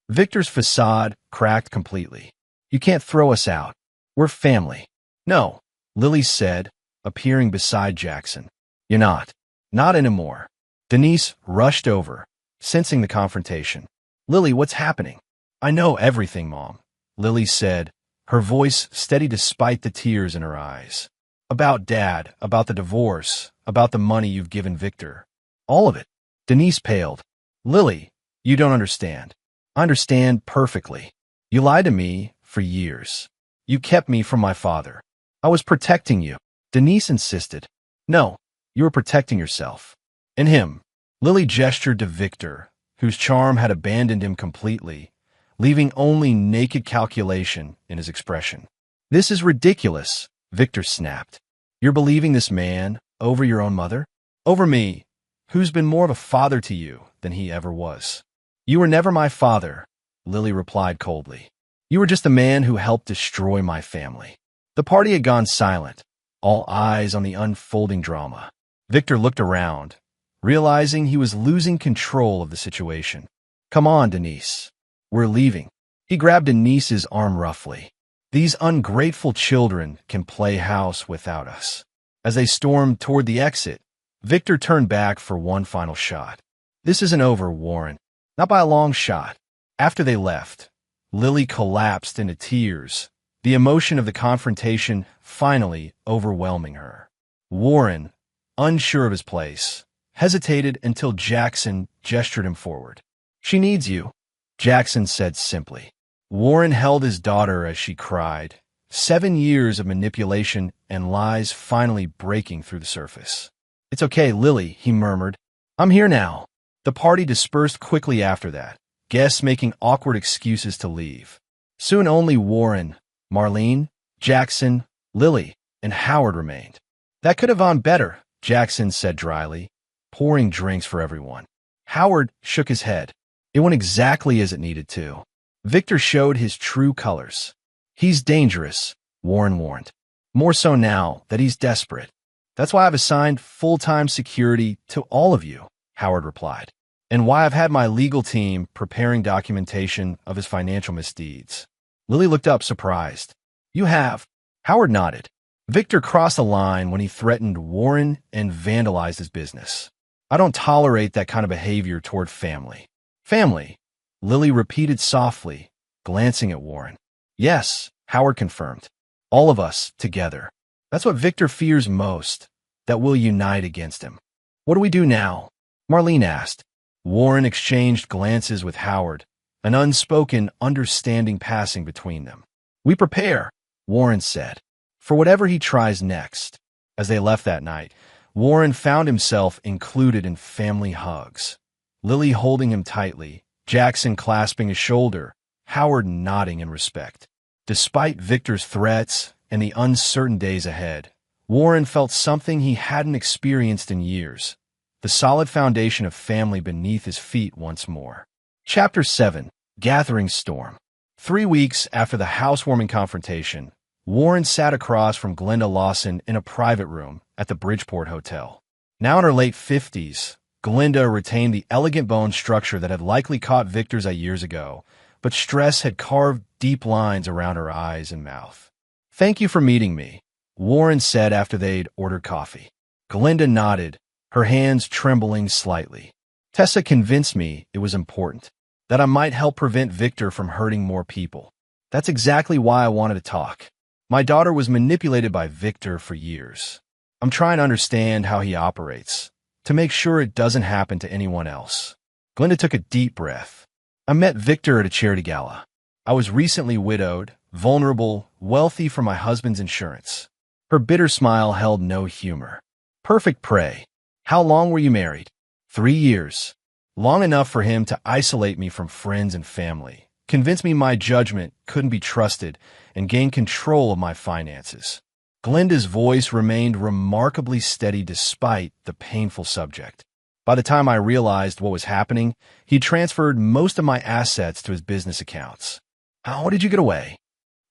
Victor's facade cracked completely. "You can't throw us out. We're family." "No," Lily said, appearing beside Jackson. "You're not. Not anymore." Denise rushed over, sensing the confrontation. "Lily, what's happening?" "I know everything, Mom," Lily said, her voice steady despite the tears in her eyes. "About Dad, about the divorce, about the money you've given Victor. All of it." Denise paled. "Lily, you don't understand." "I understand perfectly. You lied to me for years. You kept me from my father. I was protecting you." Denise insisted. "No, you were protecting yourself. And him." Lily gestured to Victor, whose charm had abandoned him completely, leaving only naked calculation in his expression. "This is ridiculous," Victor snapped. "You're believing this man over your own mother? Over me, who's been more of a father to you than he ever was." "You were never my father," Lily replied coldly. You were just the man who helped destroy my family. The party had gone silent, all eyes on the unfolding drama. Victor looked around, realizing he was losing control of the situation. Come on, Denise. We're leaving. He grabbed Denise's arm roughly. These ungrateful children can play house without us. As they stormed toward the exit, Victor turned back for one final shot. This isn't over, Warren. Not by a long shot. After they left, Lily collapsed into tears, the emotion of the confrontation finally overwhelming her. Warren, unsure of his place, hesitated until Jackson gestured him forward. She needs you, Jackson said simply. Warren held his daughter as she cried, 7 years of manipulation and lies finally breaking through the surface. It's okay, Lily, he murmured. I'm here now. The party dispersed quickly after that, guests making awkward excuses to leave. Soon only Warren, Marlene, Jackson, Lily, and Howard remained. That could have gone better, Jackson said dryly, pouring drinks for everyone. Howard shook his head. It went exactly as it needed to. Victor showed his true colors. He's dangerous, Warren warned. More so now that he's desperate. That's why I've assigned full-time security to all of you, Howard replied, and why I've had my legal team preparing documentation of his financial misdeeds. Lily looked up surprised. You have? Howard nodded. Victor crossed the line when he threatened Warren and vandalized his business. I don't tolerate that kind of behavior toward family. Family, Lily repeated softly, glancing at Warren. Yes, Howard confirmed. All of us together. That's what Victor fears most, that we'll unite against him. What do we do now? Marlene asked. Warren exchanged glances with Howard, an unspoken understanding passing between them. We prepare, Warren said, for whatever he tries next. As they left that night, Warren found himself included in family hugs. Lily holding him tightly, Jackson clasping his shoulder, Howard nodding in respect. Despite Victor's threats and the uncertain days ahead, Warren felt something he hadn't experienced in years, the solid foundation of family beneath his feet once more. Chapter 7. Gathering Storm. 3 weeks after the housewarming confrontation, Warren sat across from Glenda Lawson in a private room at the Bridgeport Hotel. Now in her late 50s, Glenda retained the elegant bone structure that had likely caught Victor's eye years ago, but stress had carved deep lines around her eyes and mouth. Thank you for meeting me, Warren said after they'd ordered coffee. Glenda nodded, her hands trembling slightly. Tessa convinced me it was important, that I might help prevent Victor from hurting more people. That's exactly why I wanted to talk. My daughter was manipulated by Victor for years. I'm trying to understand how he operates, to make sure it doesn't happen to anyone else. Glenda took a deep breath. I met Victor at a charity gala. I was recently widowed, vulnerable, wealthy from my husband's insurance. Her bitter smile held no humor. Perfect prey. How long were you married? 3 years. Long enough for him to isolate me from friends and family, convince me my judgment couldn't be trusted, and gain control of my finances. Glenda's voice remained remarkably steady despite the painful subject. By the time I realized what was happening, he transferred most of my assets to his business accounts. How did you get away?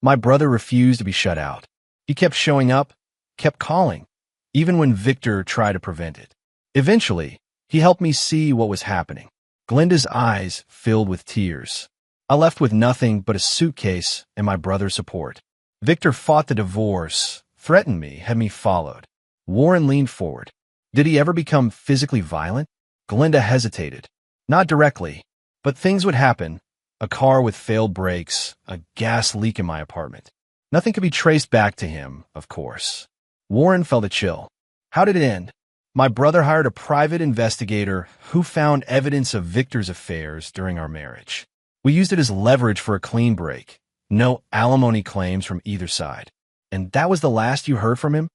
My brother refused to be shut out. He kept showing up, kept calling, even when Victor tried to prevent it. Eventually, he helped me see what was happening. Glenda's eyes filled with tears. I left with nothing but a suitcase and my brother's support. Victor fought the divorce, threatened me, had me followed. Warren leaned forward. Did he ever become physically violent? Glenda hesitated. Not directly, but things would happen. A car with failed brakes, a gas leak in my apartment. Nothing could be traced back to him, of course. Warren felt a chill. How did it end? My brother hired a private investigator who found evidence of Victor's affairs during our marriage. We used it as leverage for a clean break. No alimony claims from either side. And that was the last you heard from him?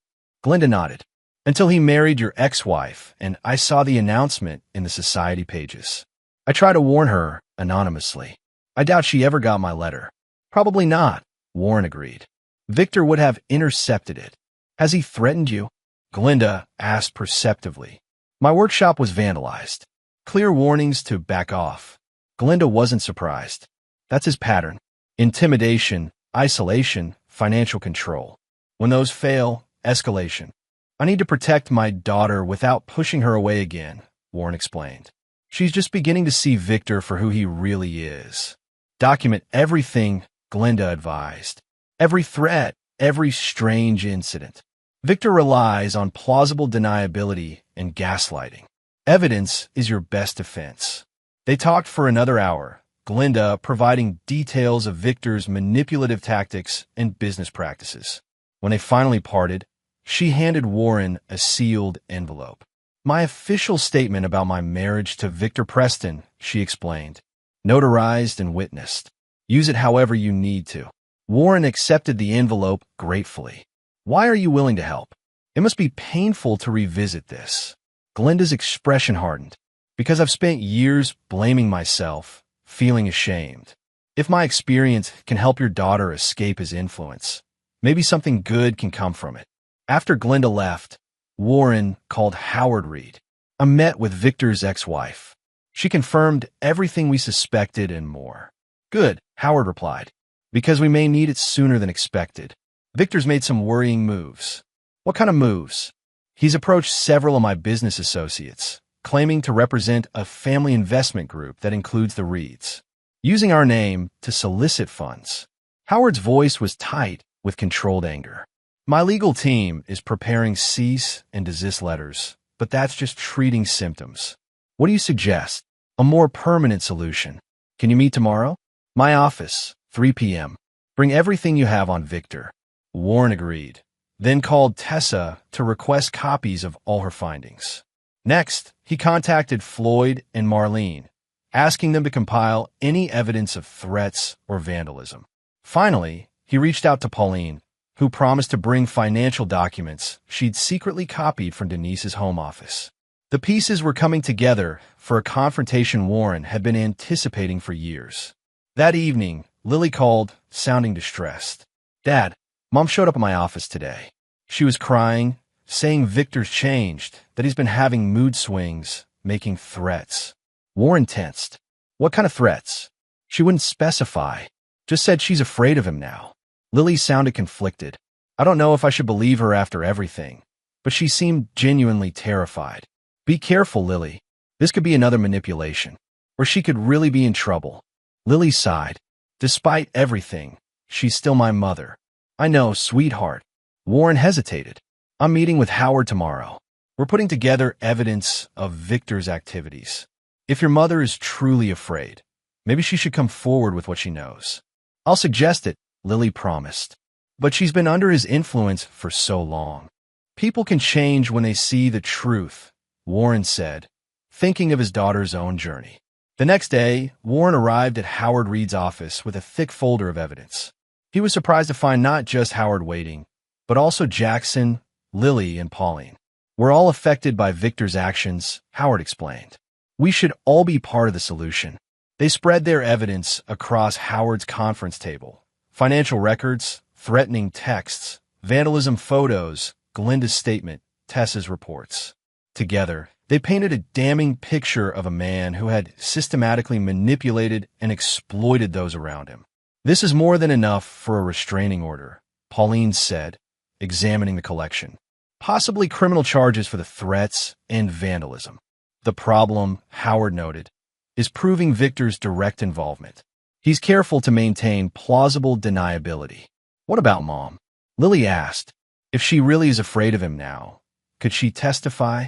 Glenda nodded. Until he married your ex-wife, and I saw the announcement in the society pages. I tried to warn her anonymously. I doubt she ever got my letter. Probably not, Warren agreed. Victor would have intercepted it. Has he threatened you? Glenda asked perceptively. My workshop was vandalized. Clear warnings to back off. Glenda wasn't surprised. That's his pattern. Intimidation, isolation, financial control. When those fail, escalation. I need to protect my daughter without pushing her away again, Warren explained. She's just beginning to see Victor for who he really is. Document everything, Glenda advised. Every threat, every strange incident. Victor relies on plausible deniability and gaslighting. Evidence is your best defense. They talked for another hour, Glenda providing details of Victor's manipulative tactics and business practices. When they finally parted, she handed Warren a sealed envelope. My official statement about my marriage to Victor Preston, she explained. Notarized and witnessed. Use it however you need to. Warren accepted the envelope gratefully. Why are you willing to help? It must be painful to revisit this. Glenda's expression hardened. Because I've spent years blaming myself, feeling ashamed. If my experience can help your daughter escape his influence, maybe something good can come from it. After Glenda left, Warren called Howard Reed. I met with Victor's ex-wife. She confirmed everything we suspected and more. Good, Howard replied, because we may need it sooner than expected. Victor's made some worrying moves. What kind of moves? He's approached several of my business associates, claiming to represent a family investment group that includes the Reeds, using our name to solicit funds. Howard's voice was tight with controlled anger. My legal team is preparing cease and desist letters, but that's just treating symptoms. What do you suggest? A more permanent solution. Can you meet tomorrow? My office, 3 p.m. Bring everything you have on Victor. Warren agreed, then called Tessa to request copies of all her findings. Next, he contacted Floyd and Marlene, asking them to compile any evidence of threats or vandalism. Finally, he reached out to Pauline, who promised to bring financial documents she'd secretly copied from Denise's home office. The pieces were coming together for a confrontation Warren had been anticipating for years. That evening, Lily called, sounding distressed. Dad, Mom showed up at my office today. She was crying, saying Victor's changed, that he's been having mood swings, making threats. Warren tensed. What kind of threats? She wouldn't specify, just said she's afraid of him now. Lily sounded conflicted. I don't know if I should believe her after everything, but she seemed genuinely terrified. Be careful, Lily. This could be another manipulation, or she could really be in trouble. Lily sighed. Despite everything, she's still my mother. I know, sweetheart. Warren hesitated. I'm meeting with Howard tomorrow. We're putting together evidence of Victor's activities. If your mother is truly afraid, maybe she should come forward with what she knows. I'll suggest it, Lily promised. But she's been under his influence for so long. People can change when they see the truth, Warren said, thinking of his daughter's own journey. The next day, Warren arrived at Howard Reed's office with a thick folder of evidence. He was surprised to find not just Howard waiting, but also Jackson, Lily, and Pauline. We're all affected by Victor's actions, Howard explained. We should all be part of the solution. They spread their evidence across Howard's conference table. Financial records, threatening texts, vandalism photos, Glenda's statement, Tessa's reports. Together, they painted a damning picture of a man who had systematically manipulated and exploited those around him. This is more than enough for a restraining order, Pauline said, examining the collection. Possibly criminal charges for the threats and vandalism. The problem, Howard noted, is proving Victor's direct involvement. He's careful to maintain plausible deniability. What about Mom? Lily asked. If she really is afraid of him now, could she testify?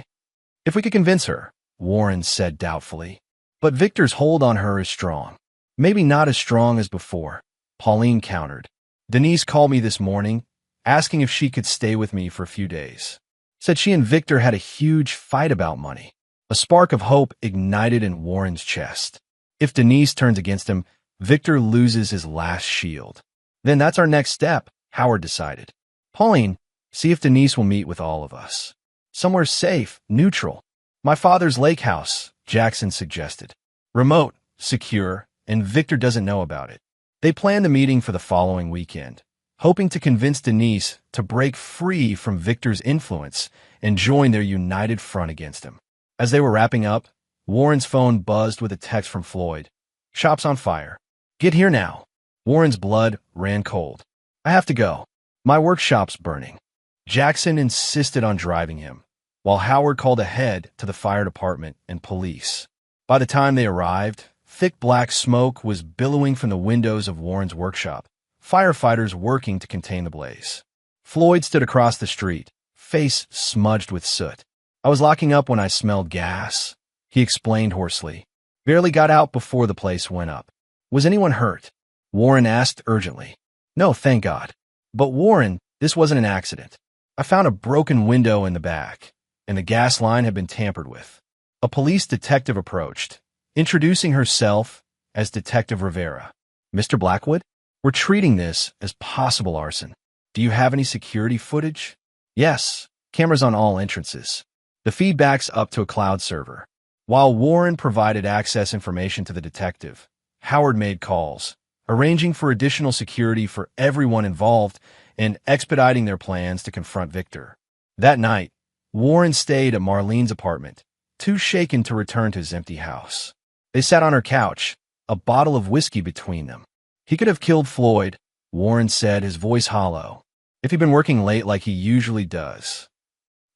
If we could convince her, Warren said doubtfully. But Victor's hold on her is strong. Maybe not as strong as before, Pauline countered. Denise called me this morning, asking if she could stay with me for a few days. Said she and Victor had a huge fight about money. A spark of hope ignited in Warren's chest. If Denise turns against him, Victor loses his last shield. Then that's our next step, Howard decided. Pauline, see if Denise will meet with all of us. Somewhere safe, neutral. My father's lake house, Jackson suggested. Remote, secure, and Victor doesn't know about it. They planned the meeting for the following weekend, hoping to convince Denise to break free from Victor's influence and join their united front against him. As they were wrapping up, Warren's phone buzzed with a text from Floyd. Shop's on fire. Get here now. Warren's blood ran cold. I have to go. My workshop's burning. Jackson insisted on driving him, while Howard called ahead to the fire department and police. By the time they arrived, thick black smoke was billowing from the windows of Warren's workshop, firefighters working to contain the blaze. Floyd stood across the street, face smudged with soot. I was locking up when I smelled gas, he explained hoarsely. Barely got out before the place went up. Was anyone hurt? Warren asked urgently. No, thank God. But Warren, this wasn't an accident. I found a broken window in the back, and the gas line had been tampered with. A police detective approached, introducing herself as Detective Rivera. Mr. Blackwood, we're treating this as possible arson. Do you have any security footage? Yes, cameras on all entrances. The feedback's up to a cloud server. While Warren provided access information to the detective, Howard made calls, arranging for additional security for everyone involved and expediting their plans to confront Victor. That night, Warren stayed at Marlene's apartment, too shaken to return to his empty house. They sat on her couch, a bottle of whiskey between them. He could have killed Floyd, Warren said, his voice hollow, if he'd been working late like he usually does.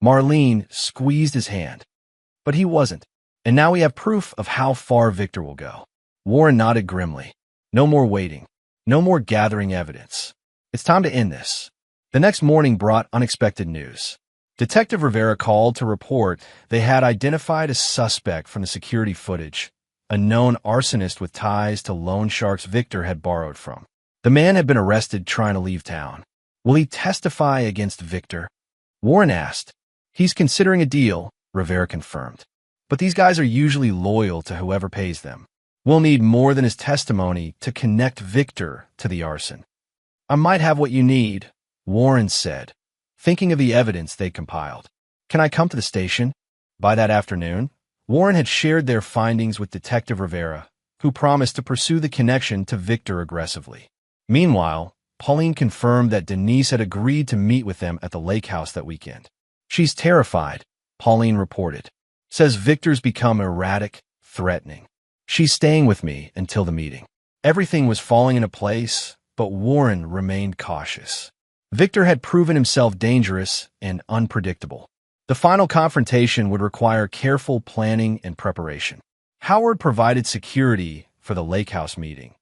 Marlene squeezed his hand, but he wasn't, and now we have proof of how far Victor will go. Warren nodded grimly. No more waiting. No more gathering evidence. It's time to end this. The next morning brought unexpected news. Detective Rivera called to report they had identified a suspect from the security footage, a known arsonist with ties to loan sharks Victor had borrowed from. The man had been arrested trying to leave town. Will he testify against Victor? Warren asked. He's considering a deal, Rivera confirmed. But these guys are usually loyal to whoever pays them. We'll need more than his testimony to connect Victor to the arson. I might have what you need, Warren said, thinking of the evidence they compiled. Can I come to the station? By that afternoon, Warren had shared their findings with Detective Rivera, who promised to pursue the connection to Victor aggressively. Meanwhile, Pauline confirmed that Denise had agreed to meet with them at the lake house that weekend. She's terrified, Pauline reported. Says Victor's become erratic, threatening. She's staying with me until the meeting. Everything was falling into place, but Warren remained cautious. Victor had proven himself dangerous and unpredictable. The final confrontation would require careful planning and preparation. Howard provided security for the lake house meeting.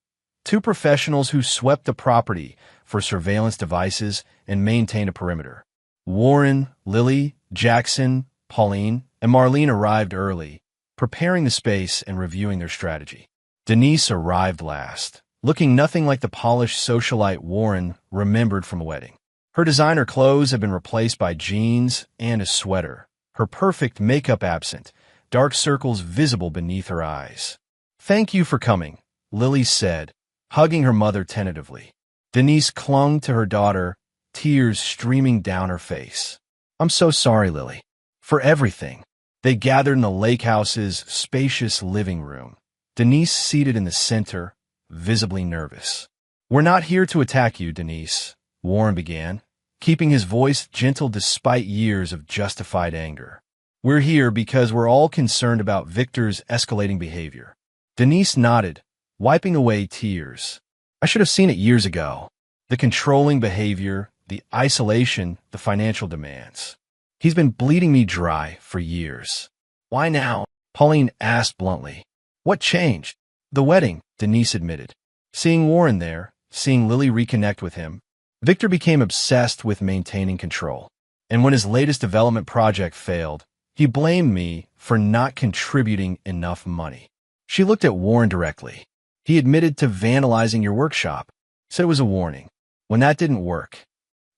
2 professionals who swept the property for surveillance devices and maintained a perimeter. Warren, Lily, Jackson, Pauline, and Marlene arrived early, preparing the space and reviewing their strategy. Denise arrived last, looking nothing like the polished socialite Warren remembered from a wedding. Her designer clothes had been replaced by jeans and a sweater, her perfect makeup absent, dark circles visible beneath her eyes. Thank you for coming, Lily said, hugging her mother tentatively. Denise clung to her daughter, tears streaming down her face. I'm so sorry, Lily. For everything. They gathered in the lake house's spacious living room, Denise seated in the center, visibly nervous. We're not here to attack you, Denise, Warren began, keeping his voice gentle despite years of justified anger. We're here because we're all concerned about Victor's escalating behavior. Denise nodded, wiping away tears. I should have seen it years ago. The controlling behavior, the isolation, the financial demands. He's been bleeding me dry for years. Why now? Pauline asked bluntly. What changed? The wedding, Denise admitted. Seeing Warren there, seeing Lily reconnect with him, Victor became obsessed with maintaining control. And when his latest development project failed, he blamed me for not contributing enough money. She looked at Warren directly. He admitted to vandalizing your workshop, said it was a warning. When that didn't work,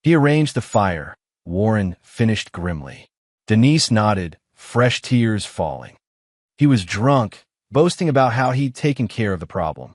he arranged the fire, Warren finished grimly. Denise nodded, fresh tears falling. He was drunk, boasting about how he'd taken care of the problem.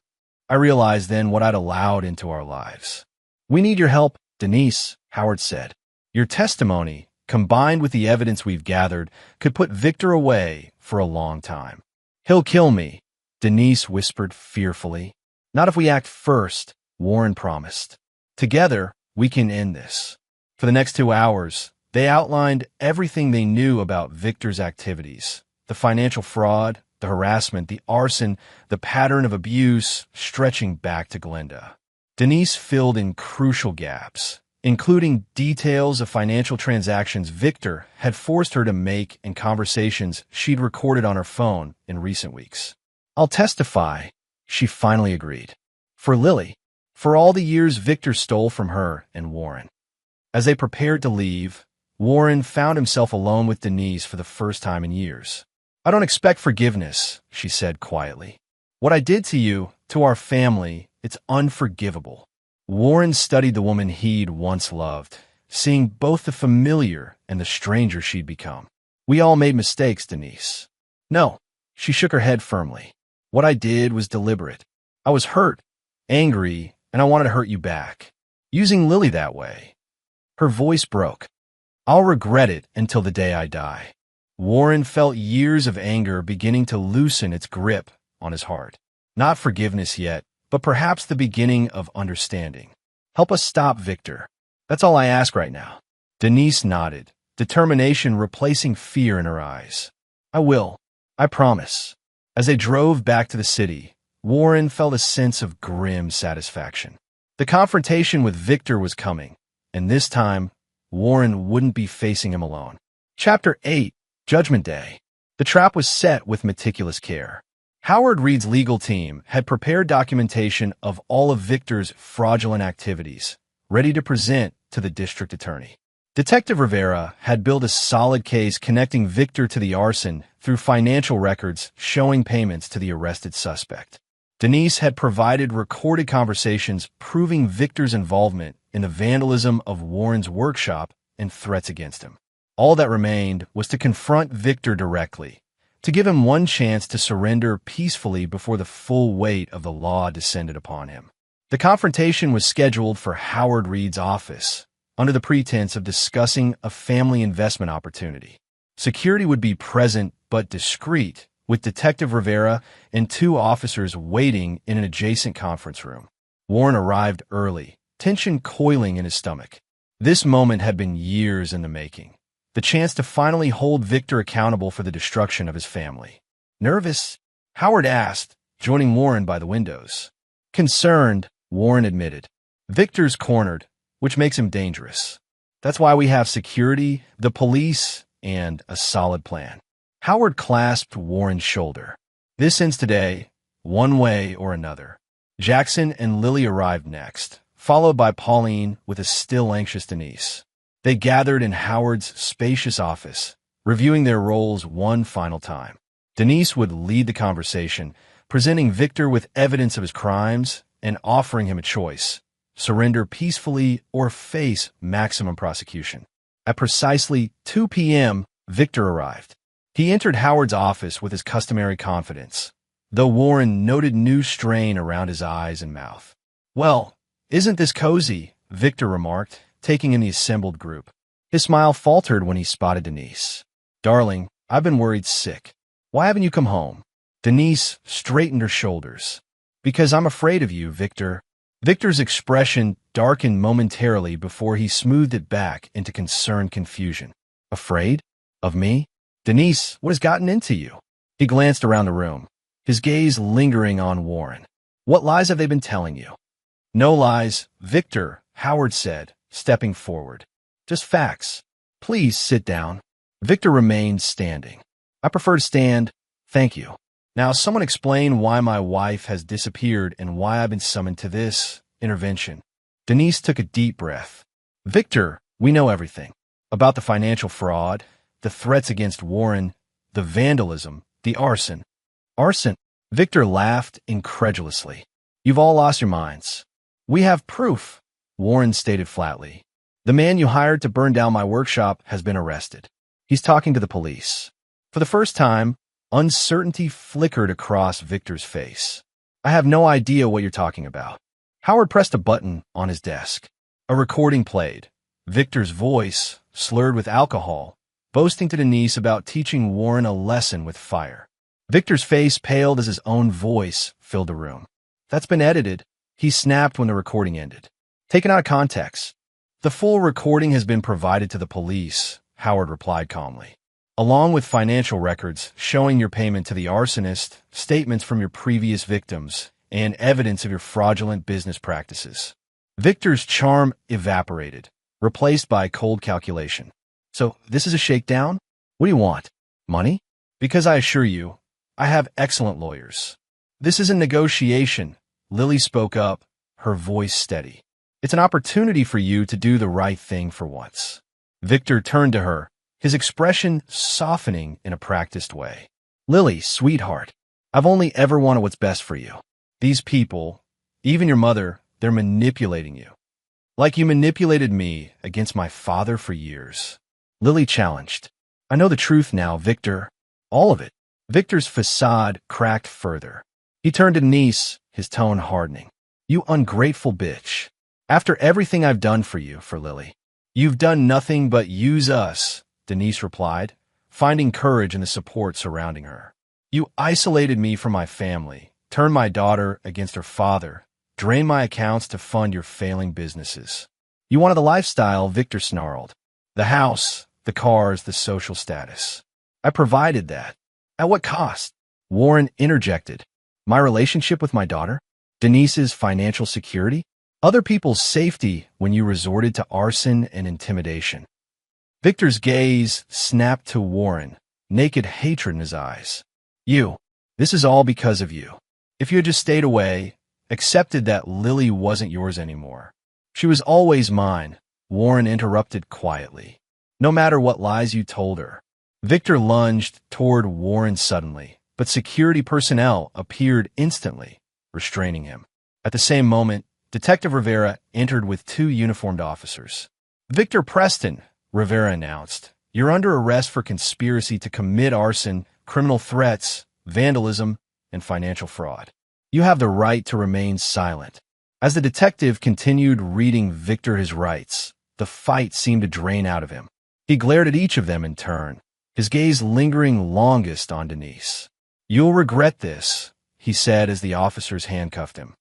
I realized then what I'd allowed into our lives. We need your help, Denise, Howard said. Your testimony, combined with the evidence we've gathered, could put Victor away for a long time. He'll kill me, Denise whispered fearfully. Not if we act first, Warren promised. Together, we can end this. For the next 2 hours, they outlined everything they knew about Victor's activities, the financial fraud, the harassment, the arson, the pattern of abuse stretching back to Glenda. Denise filled in crucial gaps, including details of financial transactions Victor had forced her to make and conversations she'd recorded on her phone in recent weeks. "I'll testify," she finally agreed. For Lily, for all the years Victor stole from her and Warren. As they prepared to leave, Warren found himself alone with Denise for the first time in years. "I don't expect forgiveness," she said quietly. "What I did to you, to our family, it's unforgivable." Warren studied the woman he'd once loved, seeing both the familiar and the stranger she'd become. "We all made mistakes, Denise." "No," she shook her head firmly. "What I did was deliberate. I was hurt, angry, and I wanted to hurt you back. Using Lily that way." Her voice broke. "I'll regret it until the day I die." Warren felt years of anger beginning to loosen its grip on his heart. Not forgiveness yet, but perhaps the beginning of understanding. "Help us stop Victor. That's all I ask right now." Denise nodded, determination replacing fear in her eyes. "I will. I promise." As they drove back to the city, Warren felt a sense of grim satisfaction. The confrontation with Victor was coming, and this time, Warren wouldn't be facing him alone. Chapter 8, Judgment Day. The trap was set with meticulous care. Howard Reed's legal team had prepared documentation of all of Victor's fraudulent activities, ready to present to the district attorney. Detective Rivera had built a solid case connecting Victor to the arson through financial records showing payments to the arrested suspect. Denise had provided recorded conversations proving Victor's involvement in the vandalism of Warren's workshop and threats against him. All that remained was to confront Victor directly, to give him one chance to surrender peacefully before the full weight of the law descended upon him. The confrontation was scheduled for Howard Reed's office, under the pretense of discussing a family investment opportunity. Security would be present but discreet, with Detective Rivera and 2 officers waiting in an adjacent conference room. Warren arrived early, tension coiling in his stomach. This moment had been years in the making, the chance to finally hold Victor accountable for the destruction of his family. "Nervous?" Howard asked, joining Warren by the windows. "Concerned," Warren admitted. "Victor's cornered, which makes him dangerous. That's why we have security, the police, and a solid plan." Howard clasped Warren's shoulder. "This ends today, one way or another." Jackson and Lily arrived next, followed by Pauline with a still anxious Denise. They gathered in Howard's spacious office, reviewing their roles one final time. Denise would lead the conversation, presenting Victor with evidence of his crimes and offering him a choice: surrender peacefully or face maximum prosecution. At precisely 2 p.m., Victor arrived. He entered Howard's office with his customary confidence, though Warren noted new strain around his eyes and mouth. "Well, isn't this cozy?" Victor remarked, taking in the assembled group. His smile faltered when he spotted Denise. "Darling, I've been worried sick. Why haven't you come home?" Denise straightened her shoulders. "Because I'm afraid of you, Victor." Victor's expression darkened momentarily before he smoothed it back into concerned confusion. "Afraid? Of me? Denise, what has gotten into you?" He glanced around the room, his gaze lingering on Warren. "What lies have they been telling you?" "No lies, Victor," Howard said, stepping forward. "Just facts. Please sit down." Victor remained standing. "I prefer to stand. Thank you. Now, someone explain why my wife has disappeared and why I've been summoned to this intervention." Denise took a deep breath. "Victor, we know everything. About the financial fraud, the threats against Warren, the vandalism, the arson." "Arson?" Victor laughed incredulously. "You've all lost your minds." "We have proof," Warren stated flatly. "The man you hired to burn down my workshop has been arrested. He's talking to the police." For the first time, uncertainty flickered across Victor's face. "I have no idea what you're talking about." Howard pressed a button on his desk. A recording played. Victor's voice, slurred with alcohol, boasting to Denise about teaching Warren a lesson with fire. Victor's face paled as his own voice filled the room. "That's been edited," he snapped when the recording ended. "Taken out of context." "The full recording has been provided to the police," Howard replied calmly, "along with financial records showing your payment to the arsonist, statements from your previous victims, and evidence of your fraudulent business practices. Victor's charm evaporated, replaced by cold calculation. So, this is a shakedown? What do you want? Money? Because I assure you, I have excellent lawyers. This is a negotiation. Lily spoke up, her voice steady. It's an opportunity for you to do the right thing for once. Victor turned to her, his expression softening in a practiced way. Lily, sweetheart, I've only ever wanted what's best for you. These people, even your mother, they're manipulating you. Like you manipulated me against my father for years. Lily challenged. I know the truth now, Victor. All of it. Victor's facade cracked further. He turned to Denise, his tone hardening. You ungrateful bitch. After everything I've done for you, for Lily. You've done nothing but use us, Denise replied, finding courage in the support surrounding her. You isolated me from my family, turned my daughter against her father, drained my accounts to fund your failing businesses. You wanted the lifestyle, Victor snarled. The house, the cars, the social status. I provided that. At what cost? Warren interjected. My relationship with my daughter? Denise's financial security? Other people's safety when you resorted to arson and intimidation. Victor's gaze snapped to Warren, naked hatred in his eyes. You. This is all because of you. If you had just stayed away, accepted that Lily wasn't yours anymore. She was always mine, Warren interrupted quietly. No matter what lies you told her. Victor lunged toward Warren suddenly, but security personnel appeared instantly, restraining him. At the same moment, Detective Rivera entered with 2 uniformed officers. Victor Preston, Rivera announced, you're under arrest for conspiracy to commit arson, criminal threats, vandalism, and financial fraud. You have the right to remain silent. As the detective continued reading Victor his rights, the fight seemed to drain out of him. He glared at each of them in turn, his gaze lingering longest on Denise. You'll regret this, he said as the officers handcuffed him.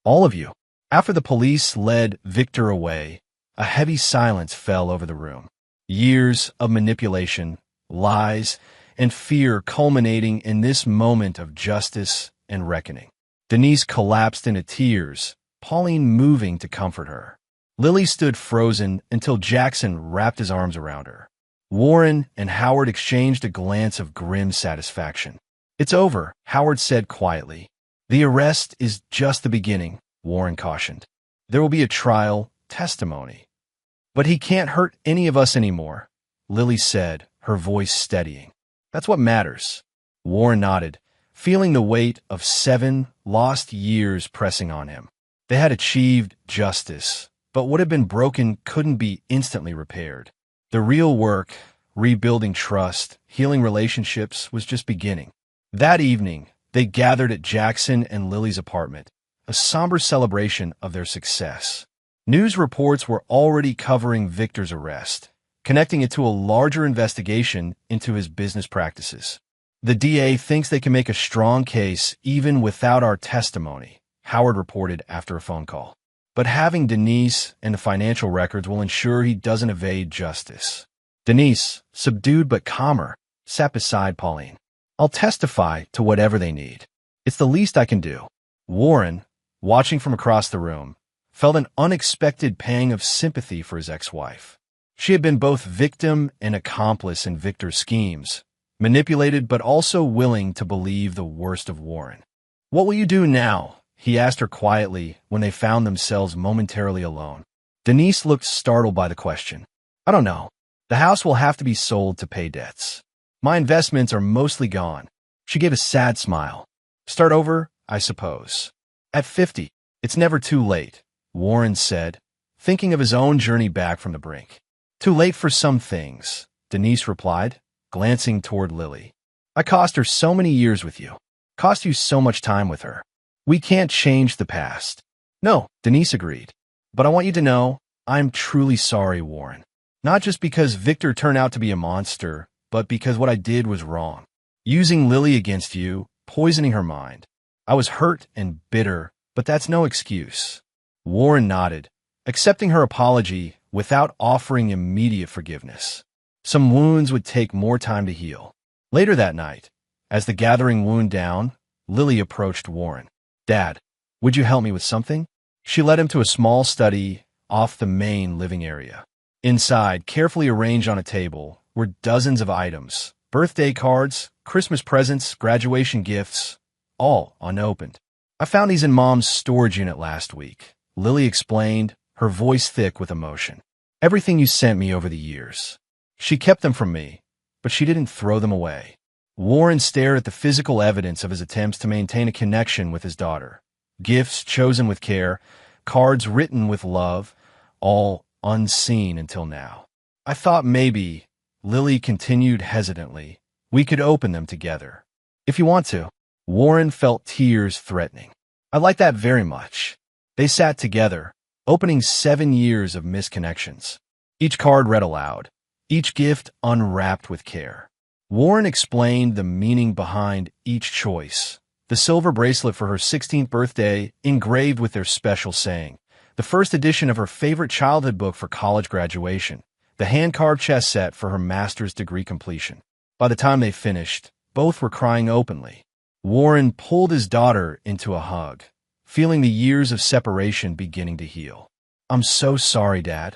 All of you. After the police led Victor away, a heavy silence fell over the room. Years of manipulation, lies, and fear culminating in this moment of justice and reckoning. Denise collapsed into tears, Pauline moving to comfort her. Lily stood frozen until Jackson wrapped his arms around her. Warren and Howard exchanged a glance of grim satisfaction. It's over, Howard said quietly. The arrest is just the beginning, Warren cautioned. There will be a trial, testimony. But he can't hurt any of us anymore, Lily said, her voice steadying. That's what matters. Warren nodded, feeling the weight of 7 lost years pressing on him. They had achieved justice, but what had been broken couldn't be instantly repaired. The real work, rebuilding trust, healing relationships, was just beginning. That evening, they gathered at Jackson and Lily's apartment, a somber celebration of their success. News reports were already covering Victor's arrest, connecting it to a larger investigation into his business practices. The DA thinks they can make a strong case even without our testimony, Howard reported after a phone call. But having Denise and the financial records will ensure he doesn't evade justice. Denise, subdued but calmer, sat beside Pauline. I'll testify to whatever they need. It's the least I can do. Warren, watching from across the room, felt an unexpected pang of sympathy for his ex-wife. She had been both victim and accomplice in Victor's schemes, manipulated but also willing to believe the worst of Warren. What will you do now? He asked her quietly when they found themselves momentarily alone. Denise looked startled by the question. I don't know. The house will have to be sold to pay debts. My investments are mostly gone. She gave a sad smile. Start over, I suppose. At 50, it's never too late, Warren said, thinking of his own journey back from the brink. Too late for some things, Denise replied, glancing toward Lily. I cost her so many years with you. Cost you so much time with her. We can't change the past. No, Denise agreed. But I want you to know, I'm truly sorry, Warren. Not just because Victor turned out to be a monster, but because what I did was wrong. Using Lily against you, poisoning her mind. I was hurt and bitter, but that's no excuse. Warren nodded, accepting her apology without offering immediate forgiveness. Some wounds would take more time to heal. Later that night, as the gathering wound down, Lily approached Warren. Dad, Would you help me with something? She led him to a small study off the main living area. Inside, carefully arranged on a table, were dozens of items, birthday cards, Christmas presents, graduation gifts, all unopened. I found these in Mom's storage unit last week, Lily explained, her voice thick with emotion. Everything you sent me over the years. She kept them from me, but she didn't throw them away. Warren stared at the physical evidence of his attempts to maintain a connection with his daughter. Gifts chosen with care, cards written with love, all unseen until now. I thought maybe, Lily continued hesitantly, we could open them together. If you want to. Warren felt tears threatening. I like that very much. They sat together, opening 7 years of misconnections. Each card read aloud, each gift unwrapped with care. Warren explained the meaning behind each choice. The silver bracelet for her 16th birthday, engraved with their special saying. The first edition of her favorite childhood book for college graduation. The hand-carved chess set for her master's degree completion. By the time they finished, both were crying openly. Warren pulled his daughter into a hug, feeling the years of separation beginning to heal. I'm so sorry, Dad,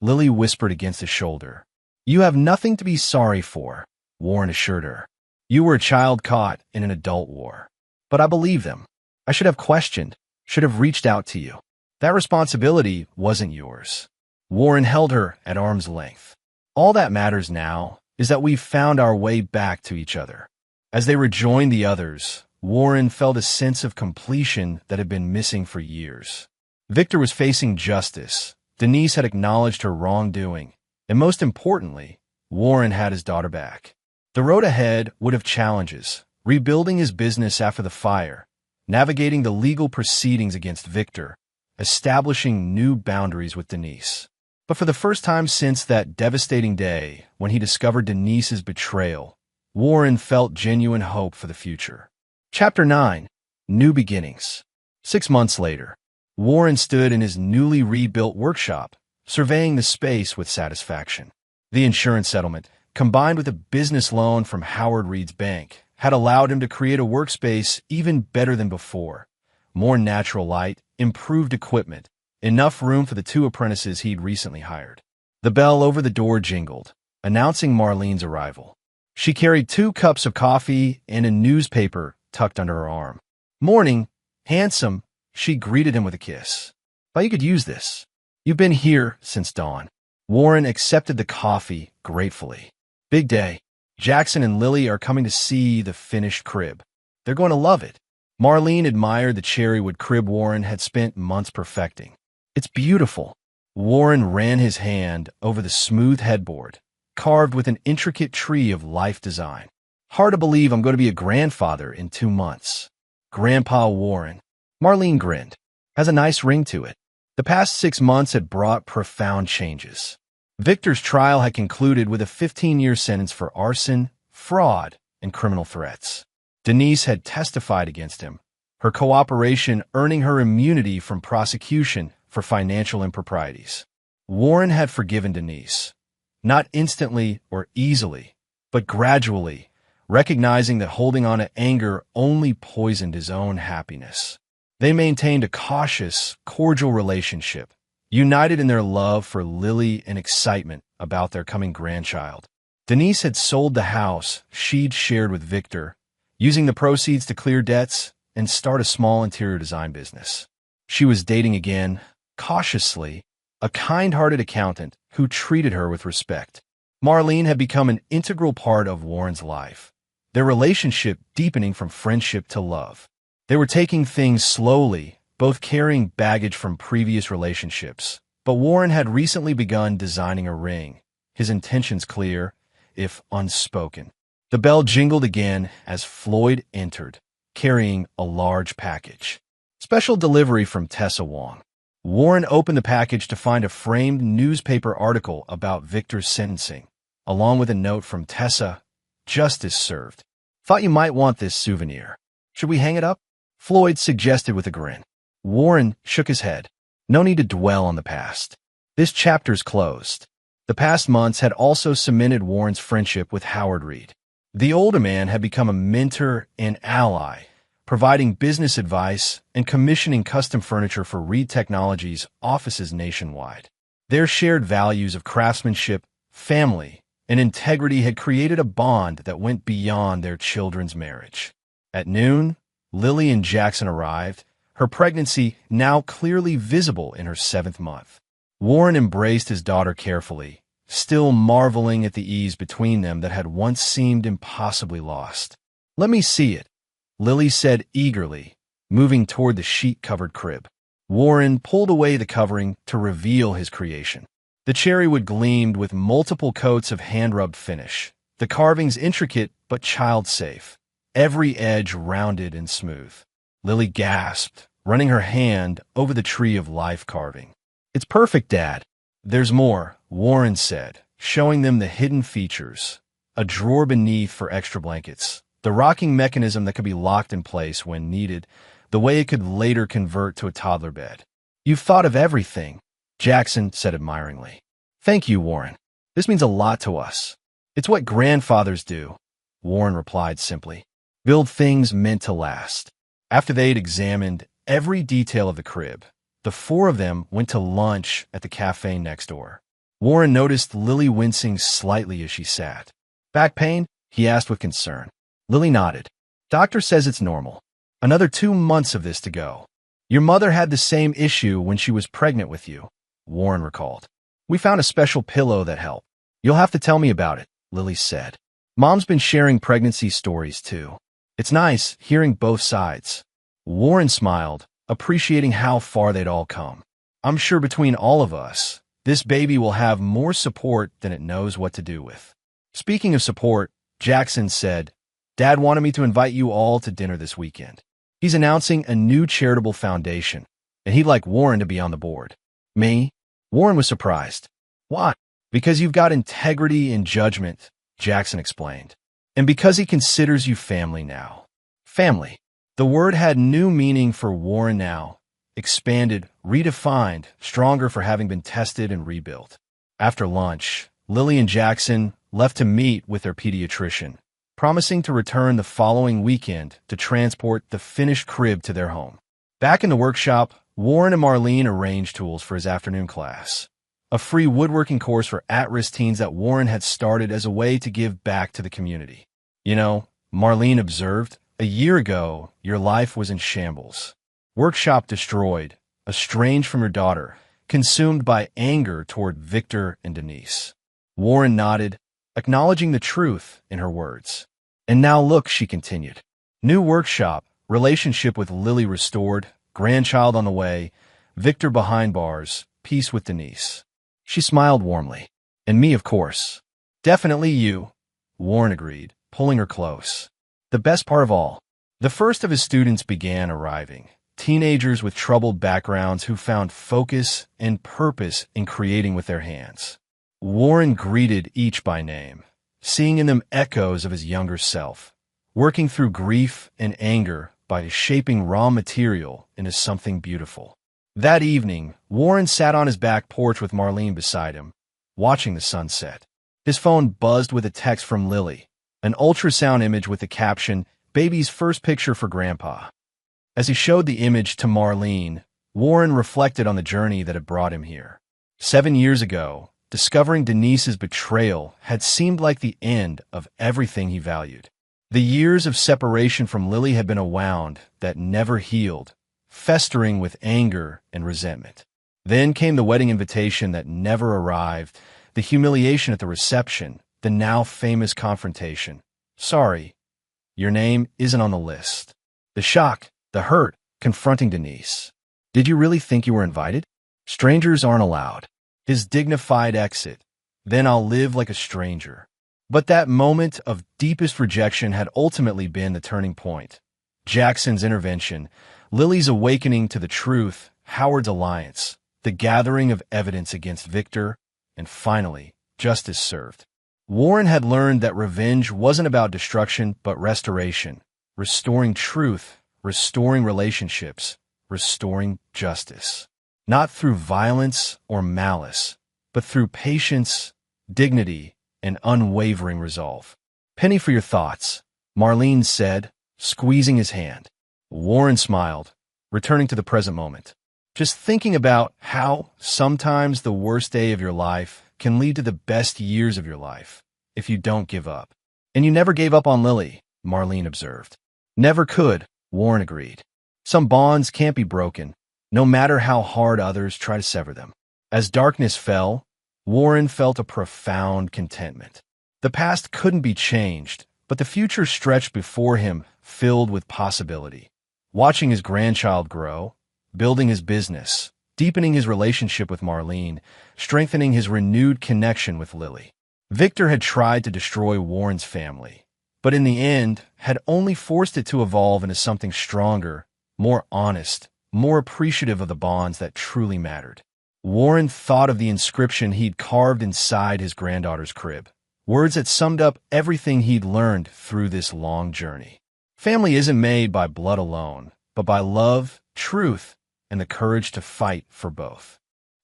Lily whispered against his shoulder. You have nothing to be sorry for, Warren assured her. You were a child caught in an adult war. But I believe them. I should have questioned, should have reached out to you. That responsibility wasn't yours. Warren held her at arm's length. All that matters now is that we've found our way back to each other. As they rejoined the others, Warren felt a sense of completion that had been missing for years. Victor was facing justice. Denise had acknowledged her wrongdoing. And most importantly, Warren had his daughter back. The road ahead would have challenges, rebuilding his business after the fire, navigating the legal proceedings against Victor, establishing new boundaries with Denise. But for the first time since that devastating day when he discovered Denise's betrayal, Warren felt genuine hope for the future. Chapter 9. New Beginnings. 6 months later, Warren stood in his newly rebuilt workshop, surveying the space with satisfaction. The insurance settlement, combined with a business loan from Howard Reed's bank, had allowed him to create a workspace even better than before. More natural light, improved equipment, enough room for the 2 apprentices he'd recently hired. The bell over the door jingled, announcing Marlene's arrival. She carried 2 cups of coffee and a newspaper tucked under her arm. Morning, handsome, she greeted him with a kiss. Thought you could use this. You've been here since dawn. Warren accepted the coffee gratefully. Big day. Jackson and Lily are coming to see the finished crib. They're going to love it. Marlene admired the cherrywood crib Warren had spent months perfecting. It's beautiful. Warren ran his hand over the smooth headboard, carved with an intricate tree of life design. Hard to believe I'm going to be a grandfather in 2 months. Grandpa Warren. Marlene grinned. Has a nice ring to it. The past 6 months had brought profound changes. Victor's trial had concluded with a 15-year sentence for arson, fraud, and criminal threats. Denise had testified against him, her cooperation earning her immunity from prosecution for financial improprieties. Warren had forgiven Denise, not instantly or easily, but gradually, recognizing that holding on to anger only poisoned his own happiness. They maintained a cautious, cordial relationship, united in their love for Lily and excitement about their coming grandchild. Denise had sold the house she'd shared with Victor, using the proceeds to clear debts and start a small interior design business. She was dating again, cautiously, a kind-hearted accountant who treated her with respect. Marlene had become an integral part of Warren's life, their relationship deepening from friendship to love. They were taking things slowly, both carrying baggage from previous relationships. But Warren had recently begun designing a ring, his intentions clear, if unspoken. The bell jingled again as Floyd entered, carrying a large package. Special delivery from Tessa Wong. Warren opened the package to find a framed newspaper article about Victor's sentencing, along with a note from Tessa, "Justice served. Thought you might want this souvenir. Should we hang it up?" Floyd suggested with a grin. Warren shook his head. No need to dwell on the past. This chapter's closed. The past months had also cemented Warren's friendship with Howard Reed. The older man had become a mentor and ally, providing business advice and commissioning custom furniture for Reed Technologies offices nationwide. Their shared values of craftsmanship, family, and integrity had created a bond that went beyond their children's marriage. At noon, Lily and Jackson arrived, her pregnancy now clearly visible in her 7th month. Warren embraced his daughter carefully, still marveling at the ease between them that had once seemed impossibly lost. "Let me see it," Lily said eagerly, moving toward the sheet-covered crib. Warren pulled away the covering to reveal his creation. The cherrywood gleamed with multiple coats of hand-rubbed finish, the carvings intricate but child-safe, every edge rounded and smooth. Lily gasped, running her hand over the tree of life carving. "It's perfect, Dad." "There's more," Warren said, showing them the hidden features, a drawer beneath for extra blankets, the rocking mechanism that could be locked in place when needed, the way it could later convert to a toddler bed. "You've thought of everything," Jackson said admiringly. "Thank you, Warren. This means a lot to us." "It's what grandfathers do," Warren replied simply. "Build things meant to last." After they'd examined every detail of the crib, the four of them went to lunch at the cafe next door. Warren noticed Lily wincing slightly as she sat. "Back pain?" he asked with concern. Lily nodded. "Doctor says it's normal. Another 2 months of this to go. Your mother had the same issue when she was pregnant with you," Warren recalled. "We found a special pillow that helped." "You'll have to tell me about it," Lily said. "Mom's been sharing pregnancy stories too. It's nice hearing both sides." Warren smiled, appreciating how far they'd all come. "I'm sure between all of us, this baby will have more support than it knows what to do with." Speaking of support, Jackson said, "Dad wanted me to invite you all to dinner this weekend. He's announcing a new charitable foundation, and he'd like Warren to be on the board." "Me?" Warren was surprised. "Why?" "Because you've got integrity and judgment," Jackson explained. "And because he considers you family now." Family. The word had new meaning for Warren now, expanded, redefined, stronger for having been tested and rebuilt. After lunch, Lily and Jackson left to meet with their pediatrician, promising to return the following weekend to transport the finished crib to their home. Back in the workshop, Warren and Marlene arranged tools for his afternoon class, a free woodworking course for at-risk teens that Warren had started as a way to give back to the community. "You know," Marlene observed, "a year ago, your life was in shambles. Workshop destroyed, estranged from your daughter, consumed by anger toward Victor and Denise." Warren nodded, acknowledging the truth in her words. "And now look," she continued. "New workshop, relationship with Lily restored, grandchild on the way, Victor behind bars, peace with Denise." She smiled warmly. "And me, of course." "Definitely you," Warren agreed, pulling her close. The best part of all, the first of his students began arriving, teenagers with troubled backgrounds who found focus and purpose in creating with their hands. Warren greeted each by name, seeing in them echoes of his younger self, working through grief and anger by shaping raw material into something beautiful. That evening, Warren sat on his back porch with Marlene beside him, watching the sunset. His phone buzzed with a text from Lily, an ultrasound image with the caption, "Baby's first picture for Grandpa." As he showed the image to Marlene, Warren reflected on the journey that had brought him here. 7 years ago, discovering Denise's betrayal had seemed like the end of everything he valued. The years of separation from Lily had been a wound that never healed, festering with anger and resentment. Then came the wedding invitation that never arrived, the humiliation at the reception, the now famous confrontation. "Sorry, your name isn't on the list." The shock, the hurt, confronting Denise. "Did you really think you were invited? Strangers aren't allowed." His dignified exit. "Then I'll live like a stranger." But that moment of deepest rejection had ultimately been the turning point. Jackson's intervention, Lily's awakening to the truth, Howard's alliance, the gathering of evidence against Victor, and finally, justice served. Warren had learned that revenge wasn't about destruction but restoration, restoring truth, restoring relationships, restoring justice. Not through violence or malice, but through patience, dignity, and unwavering resolve. "Penny for your thoughts," Marlene said, squeezing his hand. Warren smiled, returning to the present moment. Just thinking about how sometimes the worst day of your life can lead to the best years of your life if you don't give up. And you never gave up on Lily, Marlene observed. Never could, Warren agreed. Some bonds can't be broken, no matter how hard others try to sever them. As darkness fell, Warren felt a profound contentment. The past couldn't be changed, but the future stretched before him, filled with possibility. Watching his grandchild grow, building his business, deepening his relationship with Marlene, strengthening his renewed connection with Lily. Victor had tried to destroy Warren's family, but in the end had only forced it to evolve into something stronger, more honest, more appreciative of the bonds that truly mattered. Warren thought of the inscription he'd carved inside his granddaughter's crib, words that summed up everything he'd learned through this long journey. Family isn't made by blood alone, but by love, truth, and the courage to fight for both.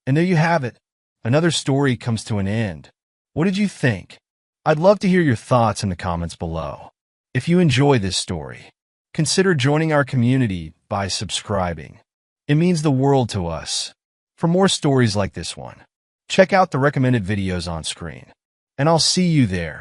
And there you have it. Another story comes to an end. What did you think? I'd love to hear your thoughts in the comments below. If you enjoy this story, consider joining our community by subscribing. It means the world to us. For more stories like this one, check out the recommended videos on screen, and I'll see you there.